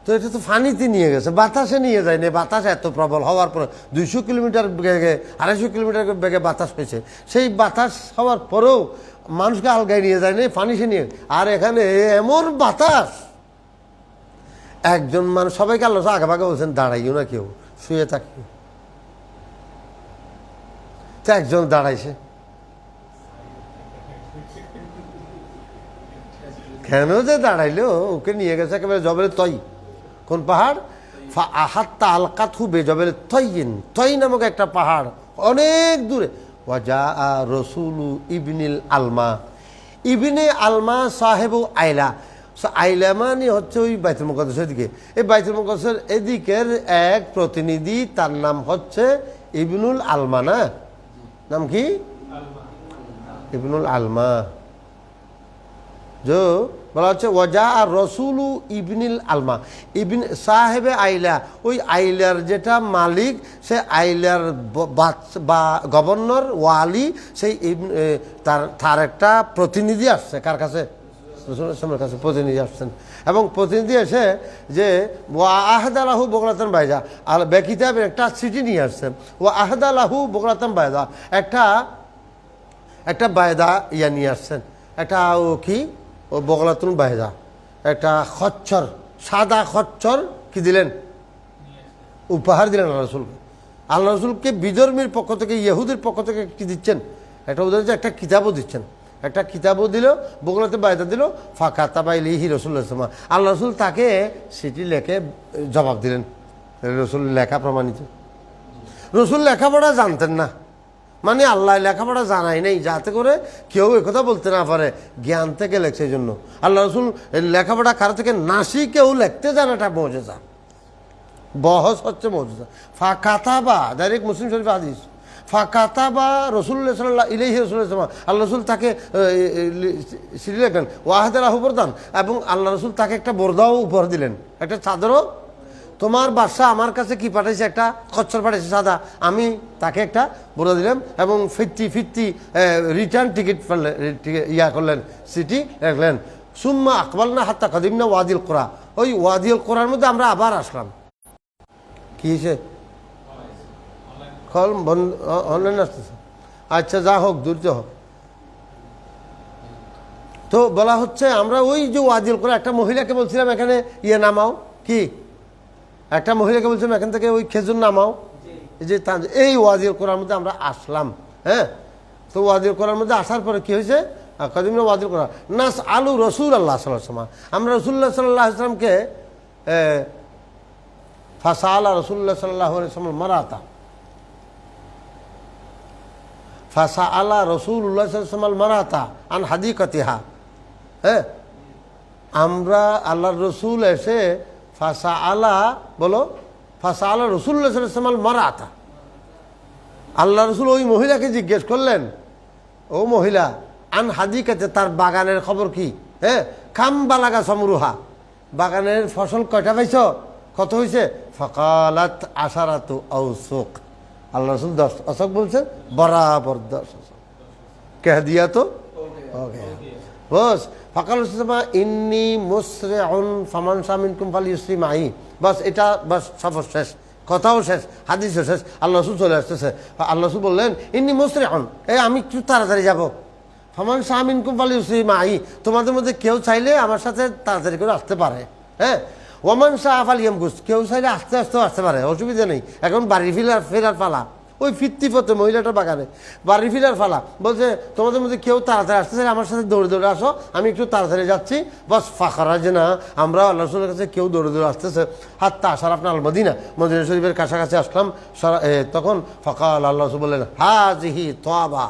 তো এটা তো ফানিতে নিয়ে গেছে, বাতাসে নিয়ে যায়নি। বাতাস এত প্রবল হওয়ার পরে 200 কিলোমিটার বেগে, 250 কিলোমিটার বেগে বাতাস হয়েছে। সেই বাতাস হওয়ার পরেও মানুষকে আলগায় নিয়ে যায়নি, ফানিসে নিয়ে। আর এখানে এমন বাতাস, একজন মানুষ, সবাইকে আল্লাহ আগে ভাগে বলছেন দাঁড়াইও না, কেউ শুয়ে থাকিও। তো একজন দাঁড়াইছে, কেন যে দাঁড়াইলো, ওকে নিয়ে গেছে একেবারে জবের তৈ। কোন পাহাড়? আহাত্তা আলকাতহু বেজবেল তৈন, তৈ নামক একটা পাহাড় অনেক দূরে। ওয়াজা রসুলু ইবনিল আলমা, ইবনে আলমা সাহেবু আইলা। আইলা মানে হচ্ছে ওই বাইতুল মুকাদ্দাসের দিকে। এই বাইতুল মুকাদ্দাসের এদিকের এক প্রতিনিধি, তার নাম হচ্ছে ইবনুল আলমা। না, নাম কি? ইবনুল আলমা। যে বলা হচ্ছে ওয়াজা আর রসুলু ইবনিল আলমা, ইবিন সাহেবে আইলা, ওই আইলার যেটা মালিক, সে আইলার বা গভর্নর ওয়ালি, সেই তার একটা প্রতিনিধি আসছে। কার কাছে? রসুলের কাছে প্রতিনিধি আসছেন। এবং প্রতিনিধি এসে যে ওয়া আহদালাহু বগলাতান বাইজা, আর বেকিতাবের একটা চিঠি নিয়ে আসছেন। ওয়া আহদালাহু বগলাতান বাইজা, একটা বায়দা ইয়া নিয়ে আসছেন, একটা ও কি, ও বগলাতুন বায়দা, একটা খচ্চর, সাদা খচ্চর কি দিলেন, উপহার দিলেন আল্লাহ রসুলকে। আল্লাহ রসুলকে বিধর্মীর পক্ষ থেকে, ইহুদির পক্ষ থেকে কি দিচ্ছেন? একটা উদাহরণ, একটা কিতাবও দিচ্ছেন। একটা কিতাবও দিল, বগলাতে বায়দা দিল। ফাঁকা তাবাইলিহি রসুল্লাহ ইসলাম, আল্লাহ রসুল তাকে সেটি লেখে জবাব দিলেন। রসুল লেখা প্রমাণিত। রসুল লেখাপড়া জানতেন না, মানে আল্লাহ লেখাপড়া জানাই নেই, যাতে করে কেউ একথা বলতে না পারে জ্ঞান থেকে লেখছে। এই জন্য আল্লাহ রসুল লেখাপড়া কারো থেকে নাসি, কেউ লিখতে জানাটা মৌজেজা, বহস হচ্ছে মৌজেজা। ফাকাতাবা, ডাইরেক্ট মুসলিম শরীফ হাদিস, ফাকাতাবা রসুল্লাহ সাল্লাল্লাহু ইলাইহি রাসূলুল্লাহ, আল্লাহ রসুল তাকে সিঁড়ি লেখলেন। ওয়াহাদাহু বরদান, এবং আল্লাহ রসুল তাকে একটা বোরদাও উপহার দিলেন, একটা চাদরও। তোমার বাদশাহ আমার কাছে কি পাঠাইছে, একটা খচ্চর পাঠাইছে সাদা, আমি তাকে একটা বোরদা দিলাম। এবং ফিরতি রিটার্ন টিকিট ইয়া করলেন, সিটি রাখলেন। সুম্মা আকবাল না হাত্তা কদিম না ওয়াদিল কোরা, ওই ওয়াদিল কোরার মধ্যে আমরা আবার আসলাম। কি হয়েছে? কল অনলাইন আসতেছে। আচ্ছা, যা হোক, দূর হোক। তো বলা হচ্ছে আমরা ওই যে ওয়াদিল কোরা, একটা মহিলাকে বলছিলাম এখানে ইয়ে নামাও, কি একটা মহিলাকে বলছিলাম এখান থেকে ওই খেজুর নামাও, যে এই ওয়াদিল কোরার মধ্যে আমরা আসলাম। হ্যাঁ, তো ওয়াদিল কোরার মধ্যে আসার পরে কি হয়েছে? কদিম না ওয়াদিল কোরা নাস আলু রসুল আল্লাহ সাল্লাল্লাহু আলাইহি ওয়াসাল্লাম, আমরা রসুল্লাহ সাল্লাল্লাহু আলাইহি ওয়াসাল্লামকে ফাসালা রসুল্লাহ সাল্লাল্লাহু আলাইহি ওয়াসাল্লাম মারাতা, ফাসালা রসুল্লাহ সাল্লাল্লাহু আলাইহি ওয়াসাল্লাম মারাতা আন হাদিকাতিহা। হ্যাঁ, আমরা আল্লাহর রসুল এসে ফাসা আলা, বলো, ফাসা আলা রসুল্লাহ সাল্লাল্লাহু আলাইহি ওয়াসাল্লাম মারাতা, আল্লাহ রসুল ওই মহিলাকে জিজ্ঞেস করলেন, ও মহিলা, আন হাদিকাতে, তার বাগানের খবর কি? হ্যাঁ, খাম বালাগা সমরুহা, বাগানের ফসল কয়টা পাইছ, কত হয়েছে? ফকালাত আশারাতু আউসুক, আল্লাহ রসুল 10 অশক বলছেন, বরাবর 10 অশক। कह दिया तो हो गया बस ফাকাল ইন্নি মুসরিউন ফামান শামিনকুম ফালিউসরি মাই বাস এটা বাস সফর শেষ কথাও শেষ হাদিসও শেষ আল্লাহ রাসূল চলে আসতেছে আল্লাহ রাসূল বললেন ইন্নি মুসরিউন আমি একটু তাড়াতাড়ি যাব ফামান শামিনকুম ফালিউসরি মাই তোমাদের মধ্যে কেউ চাইলে আমার সাথে তাড়াতাড়ি করে আসতে পারে হ্যাঁ ওমান শাহ ফালিয়ামকুস কেউ চাইলে আস্তে আস্তেও আসতে পারে অসুবিধা নেই এখন বাড়ি ফেরার পালা ওই ফিরতি পথে মহিলাটার বাগানে বাড়ি ফিরার ফালা বলছে তোমাদের মধ্যে কেউ তাড়াতাড়ি আসতে চাই আমার সাথে দৌড়ে দৌড়ে আসো আমি একটু তাড়াতাড়ি যাচ্ছি বাস ফাঁকারা যে না আমরা আল্লাহ রাসূলের কাছে কেউ দৌড়ে দৌড়ে আসতেছে হাত্তা আসার আপনার আল মদিনা মদিনা শরীফের কাছাকাছি আসলাম তখন ফাকাল আল্লাহ রাসূল বললেন হাজিহি তোয়াবা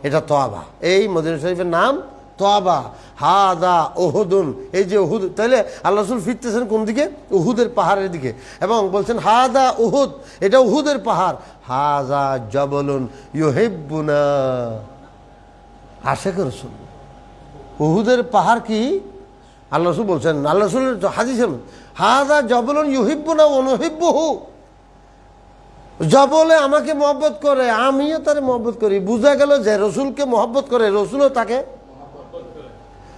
এটা তোয়াবা এই মদিনা শরীফের নাম তোয়াবা হাদা ওহুদুন এই যে ওহুদ তাহলে আল্লাহ রাসূল ফিরতেছেন কোন দিকে উহুদের পাহাড়ের দিকে এবং বলছেন হাদা উহুদ এটা উহুদের পাহাড় হাজা জবলুন ইউহিব্বুনা আশিক রাসূল উহুদের পাহাড় কি আল্লাহ রাসূল বলছেন আল্লাহ রাসূলের হাদিসে হাজা জবলুন ইউহিব্বুনা ওয়া নুহিব্বুহু জবলে আমাকে মহব্বত করে আমিও তারে মহব্বত করি বুঝা গেল যে রসুলকে মহব্বত করে রসুলও তাকে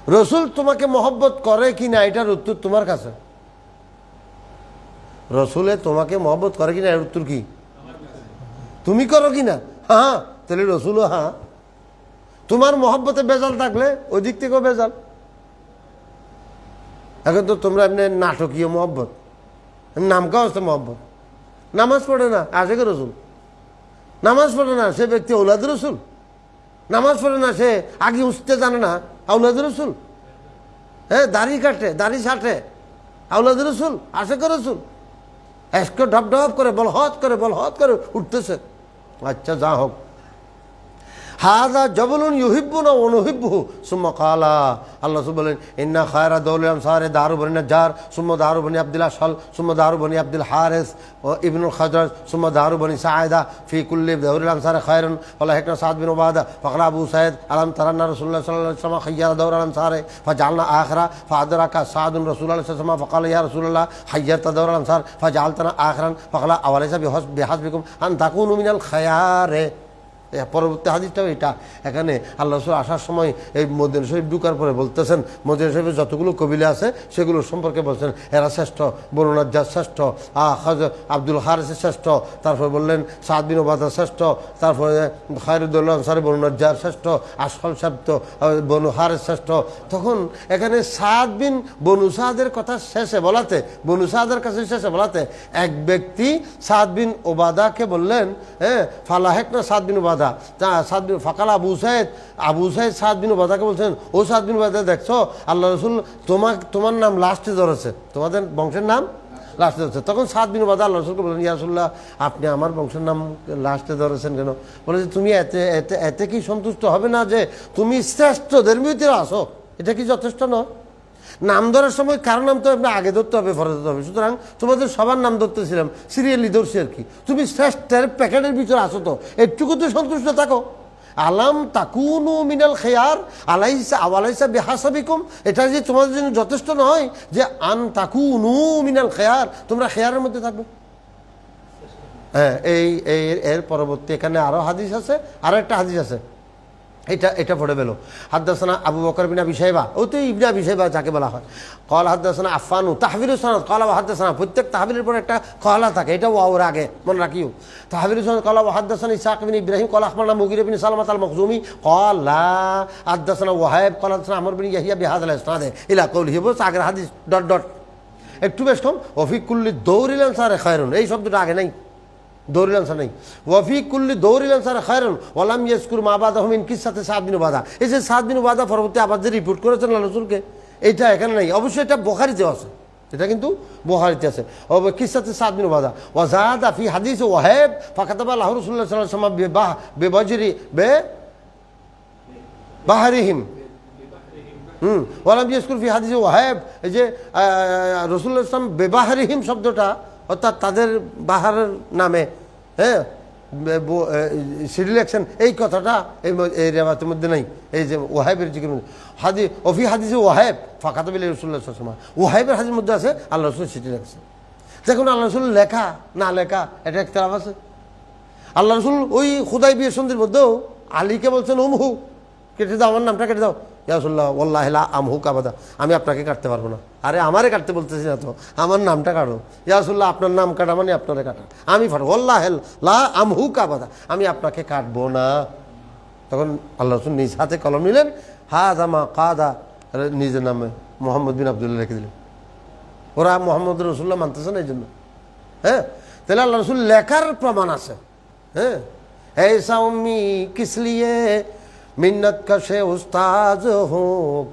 রসুল তোমাকে মহব্বত করে কিনা এটার উত্তর তোমার কাছে রসুলে তোমাকে মহব্বত করে কিনা এর উত্তর কি তুমি করো কিনা হ্যাঁ তাহলে রসুলও হ্যাঁ তোমার মহব্বতে বেজাল থাকলে ওই দিক থেকেও বেজাল এখন তো তোমরা এমনি নাটকীয় মহব্বত নাম কাও আছে মহব্বত নামাজ পড়ে না আশিক রসুল নামাজ পড়ে না সে ব্যক্তি ঔলাদ রসুল নামাজ পড়ে না সে আগে উঠতে জানে না আউলাদ রসুল হ্যাঁ দাড়ি কাটে দাড়ি ছাটে আউলাদ রসুল আশিক রসুল এসকে ঢপ ঢপ করে বলহত করে উঠতেছে আচ্ছা যা হোক হাদা জবলুন ইউহিব্বুনা ওয়া নুহিব্বুহু সুম্মা ক্বালা আল্লাহ রাসূল বলেন ইন্না খায়রা দাউলিল আনসারে দারু বনি নাজ্জার সুম্মা দারু বনি আব্দুল আশহাল সুম্মা দারু বনি আব্দুল হারিস ওয়া ইবনুল খাজরাজ সুম্মা দারু বনি সাঈদা ফি কুল্লি দাউরিল আনসারে খায়রুন ওয়ালা হিকনা সাদ বিন উবাদা ফাকরা আবু সাঈদ আলাম তারান্না রাসূলুল্লাহ সাল্লাল্লাহু আলাইহি ওয়াসাল্লাম খায়রা দাউরিল আনসারে ফাজালনা আখিরা ফাআদরাকা সাদুন রাসূলুল্লাহ সাল্লাল্লাহু আলাইহি ওয়াসাল্লাম ফাকালা ইয়া রাসূলুল্লাহ খায়রাতা দাউরিল আনসার ফাজালতানা আখিরান ফাকালা আওয়ালাইসা বিহাসবিকুম আন তাকুনু মিনাল খায়ারে পরবর্তী হাদিসটাও এটা এখানে আল্লাহ রাসূল আসার সময় এই মদিনা শরীফ ঢুকার পরে বলতেছেন মদিনা শরীফের যতগুলো কবিলা আছে সেগুলো সম্পর্কে বলছেন এরা শ্রেষ্ঠ বনু নাজ্জার শ্রেষ্ঠ আব্দুল হারিস শ্রেষ্ঠ তারপর বললেন সাদ বিন উবাদা শ্রেষ্ঠ তারপরে খায়রুদ্দৌলা আনসারী বনু নাজ্জার শ্রেষ্ঠ আশফাল শব্দ বনু হারিস শ্রেষ্ঠ তখন এখানে সাদ বিন বনু সাদের কথা শেষে বলাতে বনু সাদের কাছে শেষে বলাতে এক ব্যক্তি সাদ বিন ওবাদাকে বললেন হ্যাঁ ফালাহেকনা সাদ বিন ওবাদা ফাকাল আবু সাইদ সাদ বিন উবাদাকে বলছেন ও সাদ বিন উবাদা দেখছো আল্লাহ রাসূল তোমার নাম লাস্টে ধরেছে তোমাদের বংশের নাম লাস্টে ধরেছে তখন সাদ বিন উবাদা আল্লাহ রাসূলকে বললেন ইয়া রাসূলুল্লাহ আপনি আমার বংশের নাম লাস্টে ধরেছেন কেন বলে যে তুমি এতে কি সন্তুষ্ট হবে না যে তুমি শ্রেষ্ঠদের ভিতরে আসো এটা কি যথেষ্ট নয় নাম ধরার সময় কারো নাম তো আপনার আগে ধরতে হবে পরে ধরতে হবে সুতরাং তোমাদের সবার নাম ধরতেছিলাম সিরিয়ালি ধরছি আর কি তুমি শ্রেষ্ঠের প্যাকেটের ভিতরে আসো তো একটুকু তো সন্তুষ্ট থাকো আলাম তাকুনু মিনাল খেয়ার আলাইসা বিহাসাবিকুম এটা যে তোমাদের জন্য যথেষ্ট নয় যে আন তাকুনু মিনাল খেয়ার তোমরা খেয়ারের মধ্যে থাকবে হ্যাঁ এর পরবর্তী এখানে আরো হাদিস আছে আরো একটা হাদিস আছে এটা পড়ে বেলো হাদদাসানা আবু বকর বিন আবি শাইবা ও তো ইবনে আবি শাইবা যাকে বলা হয় কল হাদদাসানা আফফানু তাহবিরুস সনদ কলা হাদদাসানা প্রত্যেক তাহবিরের পর একটা কলা থাকে এটা ওর আগে মনে রাখিও তাহবিরুস সনদ কলা হাদদাসানা ইসহাক বিন ইব্রাহিম কলা আখবারনা মুগিরা বিন সালামাত আল মখজুমি কলা হাদদাসানা ওয়াহাব কলা হাদদাসানা আমর বিন ইয়াহিয়া বিহাযাল ইসনাদ ইলা কওলিহি বস আগের হাদিস ডট একটু বেশ কম ওফি কুল্লি দৌরিল আনসারে খায়রুন এই শব্দটা আগে নাই দৌরিল আনসার নেই ওয়াফি কুল্লি দৌরিল আনসার খায়রুন ওয়ালাম ইয়াজকুর মা বাদাহুম মিন কিসসাতি সাদ বিন উবাদা এই যে সাদ বিন উবাদা পরবর্তী আবার যে রিপোর্ট করেছেন আল্লাহ রাসূলকে এটা এখানে নাই অবশ্যই এটা বুখারীতে আছে এটা কিন্তু বুখারীতে আছে ও কিসসাতি সাদ বিন উবাদা ওয়া যাদা ফি হাদিস ওয়াহাব ফাকাতাবা লাহু রাসূলুল্লাহ সাল্লাল্লাহু আলাইহি ওয়াসাল্লাম বিবাজরি বাহরিহিম ওয়ালাম ইয়াজকুর ফি হাদিস ওয়াহাব এই যে রাসূলুল্লাহ সাল্লাল্লাহু আলাইহি ওয়াসাল্লাম বিবাহরিহিম শব্দটা অর্থাৎ তাদের বাহারের নামে হ্যাঁ সিডিলেকশন এই কথাটা এই রেওয়াতের মধ্যে নাই এই যে ওয়াহাবের জিকির অফি হাদিসে ওয়াহাব ফাকাতাবিল রাসূলুল্লাহ সাল্লাল্লাহু আলাইহি ওয়াসাল্লাম ওয়াহাবের হাদিসের মধ্যে আছে আল্লাহ রাসূল সিডিলেকশন দেখুন আল্লাহ রাসূল লেখা না লেখা এটা ইখতিলাফ আছে আল্লাহ রাসূল ওই হুদাইবিয়া সন্ধির মধ্যেও আলীকে বলছেন উমহু কেটে দাও, আমার নামটা কেটে দাও। ইয়া রাসূলুল্লাহ ওয়াল্লাহি লা আমহুক আবাদা, আমি আপনাকে কাটতে পারবো না। আরে আমারে কাটতে বলতেছি না তো, আমার নামটা কাটো। ইয়া রাসূলুল্লাহ আপনার নাম কাটা মানে আপনারে কাটা, আমি পারবো। ওয়াল্লাহি লা আমহুক আবাদা, আমি আপনাকে কাটবো না। তখন আল্লাহ রাসূল নিজ হাতে কলম নিলেন, হাযা মা কাদা, নিজের নামে মোহাম্মদ বিন আব্দুল্লাহ লিখে দিলেন। ওরা মোহাম্মদ রাসূলুল্লাহ মানতেছে না এই জন্য। হ্যাঁ, তাহলে আল্লাহ রাসূল লেখার প্রমাণ আছে। হ্যাঁ, ऐसा उम्मी किस लिए मिन्नत कशे उस्ताज हो,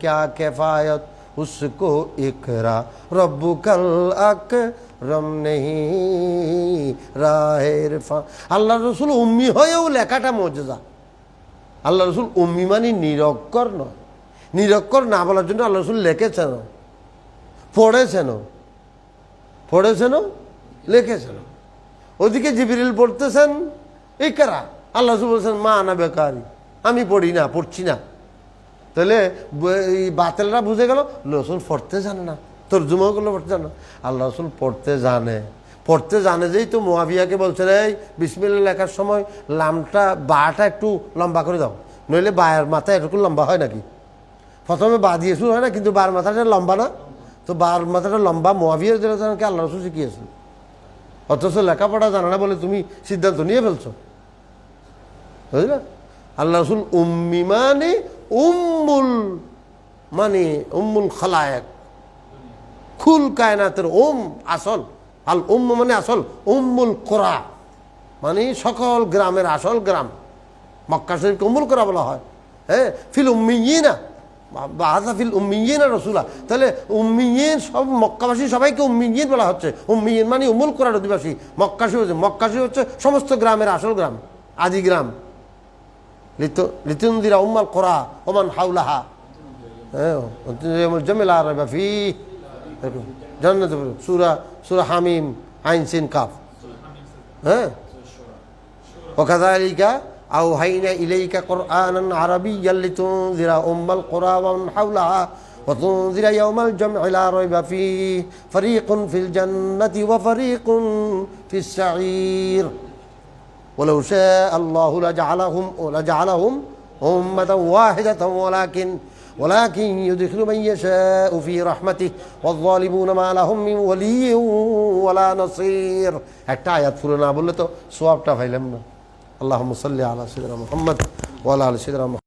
क्या किफायत उसको इकरा रब्बु कल আকরাম নেহি রাহে ইরফান। আল্লাহ রসুল উম্মি হয়েও লেখাটা মুজিজা। আল্লাহ রসুল উম্মি মানে নিরক্ষর নয়। নিরক্ষর না বলার জন্য আল্লাহ রসুল লিখেছেন, পড়েছেন, লিখেছেন। ওদিকে জিবরিল পড়তেছেন ইকরা, আল্লাহ রসুল বলছেন মা আনা বেকারি, আমি পড়ি না, পড়ছি না। তাহলে এই বাতিলরা বুঝে গেল রসুল পড়তে জানে না, তর্জমা করলে পড়তে জানে না। আল্লাহ রসুল পড়তে জানে যেই তো মুআবিয়াকে বলছেন এই বিসমিল্লাহ লেখার সময় লামটা বাটা একটু লম্বা করে দাও, নইলে বায়ের মাথা এরকম লম্বা হয় নাকি? প্রথমে বা দিয়ে শুরু হয় না, কিন্তু বার মাথাটা লম্বা না, তো বার মাথাটা লম্বা মুআবিয়া যেটাকে আল্লাহ রসুল শিখিয়েছেন। অথচ লেখাপড়া জানা না বলে তুমি সিদ্ধান্ত নিয়ে ফেলছো, বুঝলে? আল্লাহ রসুল উম্মি মানে উম্মুল খালায়েক, খুল কায়নাতের আসল। আল মানে আসল, উম্মুল কোরা মানে সকল গ্রামের আসল গ্রাম। মক্কা শরীফকে উম্মুল কোরা বলা হয়। হ্যাঁ, ফিল উম্মিয়িনা বাহাসা ফিল উম্মিয়িনা রাসূলা, তাহলে উম্মিয়িন সব মক্কাবাসী সবাইকে উম্মিয়িন বলা হচ্ছে। উম্মিয়িন মানে উম্মুল কোরার অধিবাসী। মক্কা শরীফ হচ্ছে সমস্ত গ্রামের আসল গ্রাম, আদি গ্রাম। লিতুনদিরা উম্মাল কোরা ওমান হাওলাহা, হ্যাঁ জামিলা রাইবা ফি জান্নাত, সূরা হামিম আইন সিন কাফ। হ্যাঁ, ওয়াকাযালিকা আওহাইনা ইলাইকা কুরআনান আরাবিয়্যান লিতুনদিরা উম্মাল কুরা ওয়া মান হাওলাহা ওয়া তুনদিরা ইয়াওমাল জাম'i লা রাইবা ফীহি ফারীকুন ফিল জান্নাতি ওয়া ফারীকুন ফিস সাঈর ওয়ালাউ শাআ আল্লাহু লাজআলাহুম উম্মাতান ওয়াহিদাতান ওয়ালাকিন ইউদখিলু মান ইয়াশাউ ফি রাহমাতিহি ওয়ায-যালিমুনা মা লাহুম মিন ওয়ালিয়্যিন ওয়ালা নাসীর। একটা আয়াত পুরো না বললে তো সওয়াবটা পাইলাম না। আল্লাহুম্মা সাল্লি আলা সাইয়্যিদিনা মুহাম্মদ ওয়া আলা আলি সাইয়্যিদিনা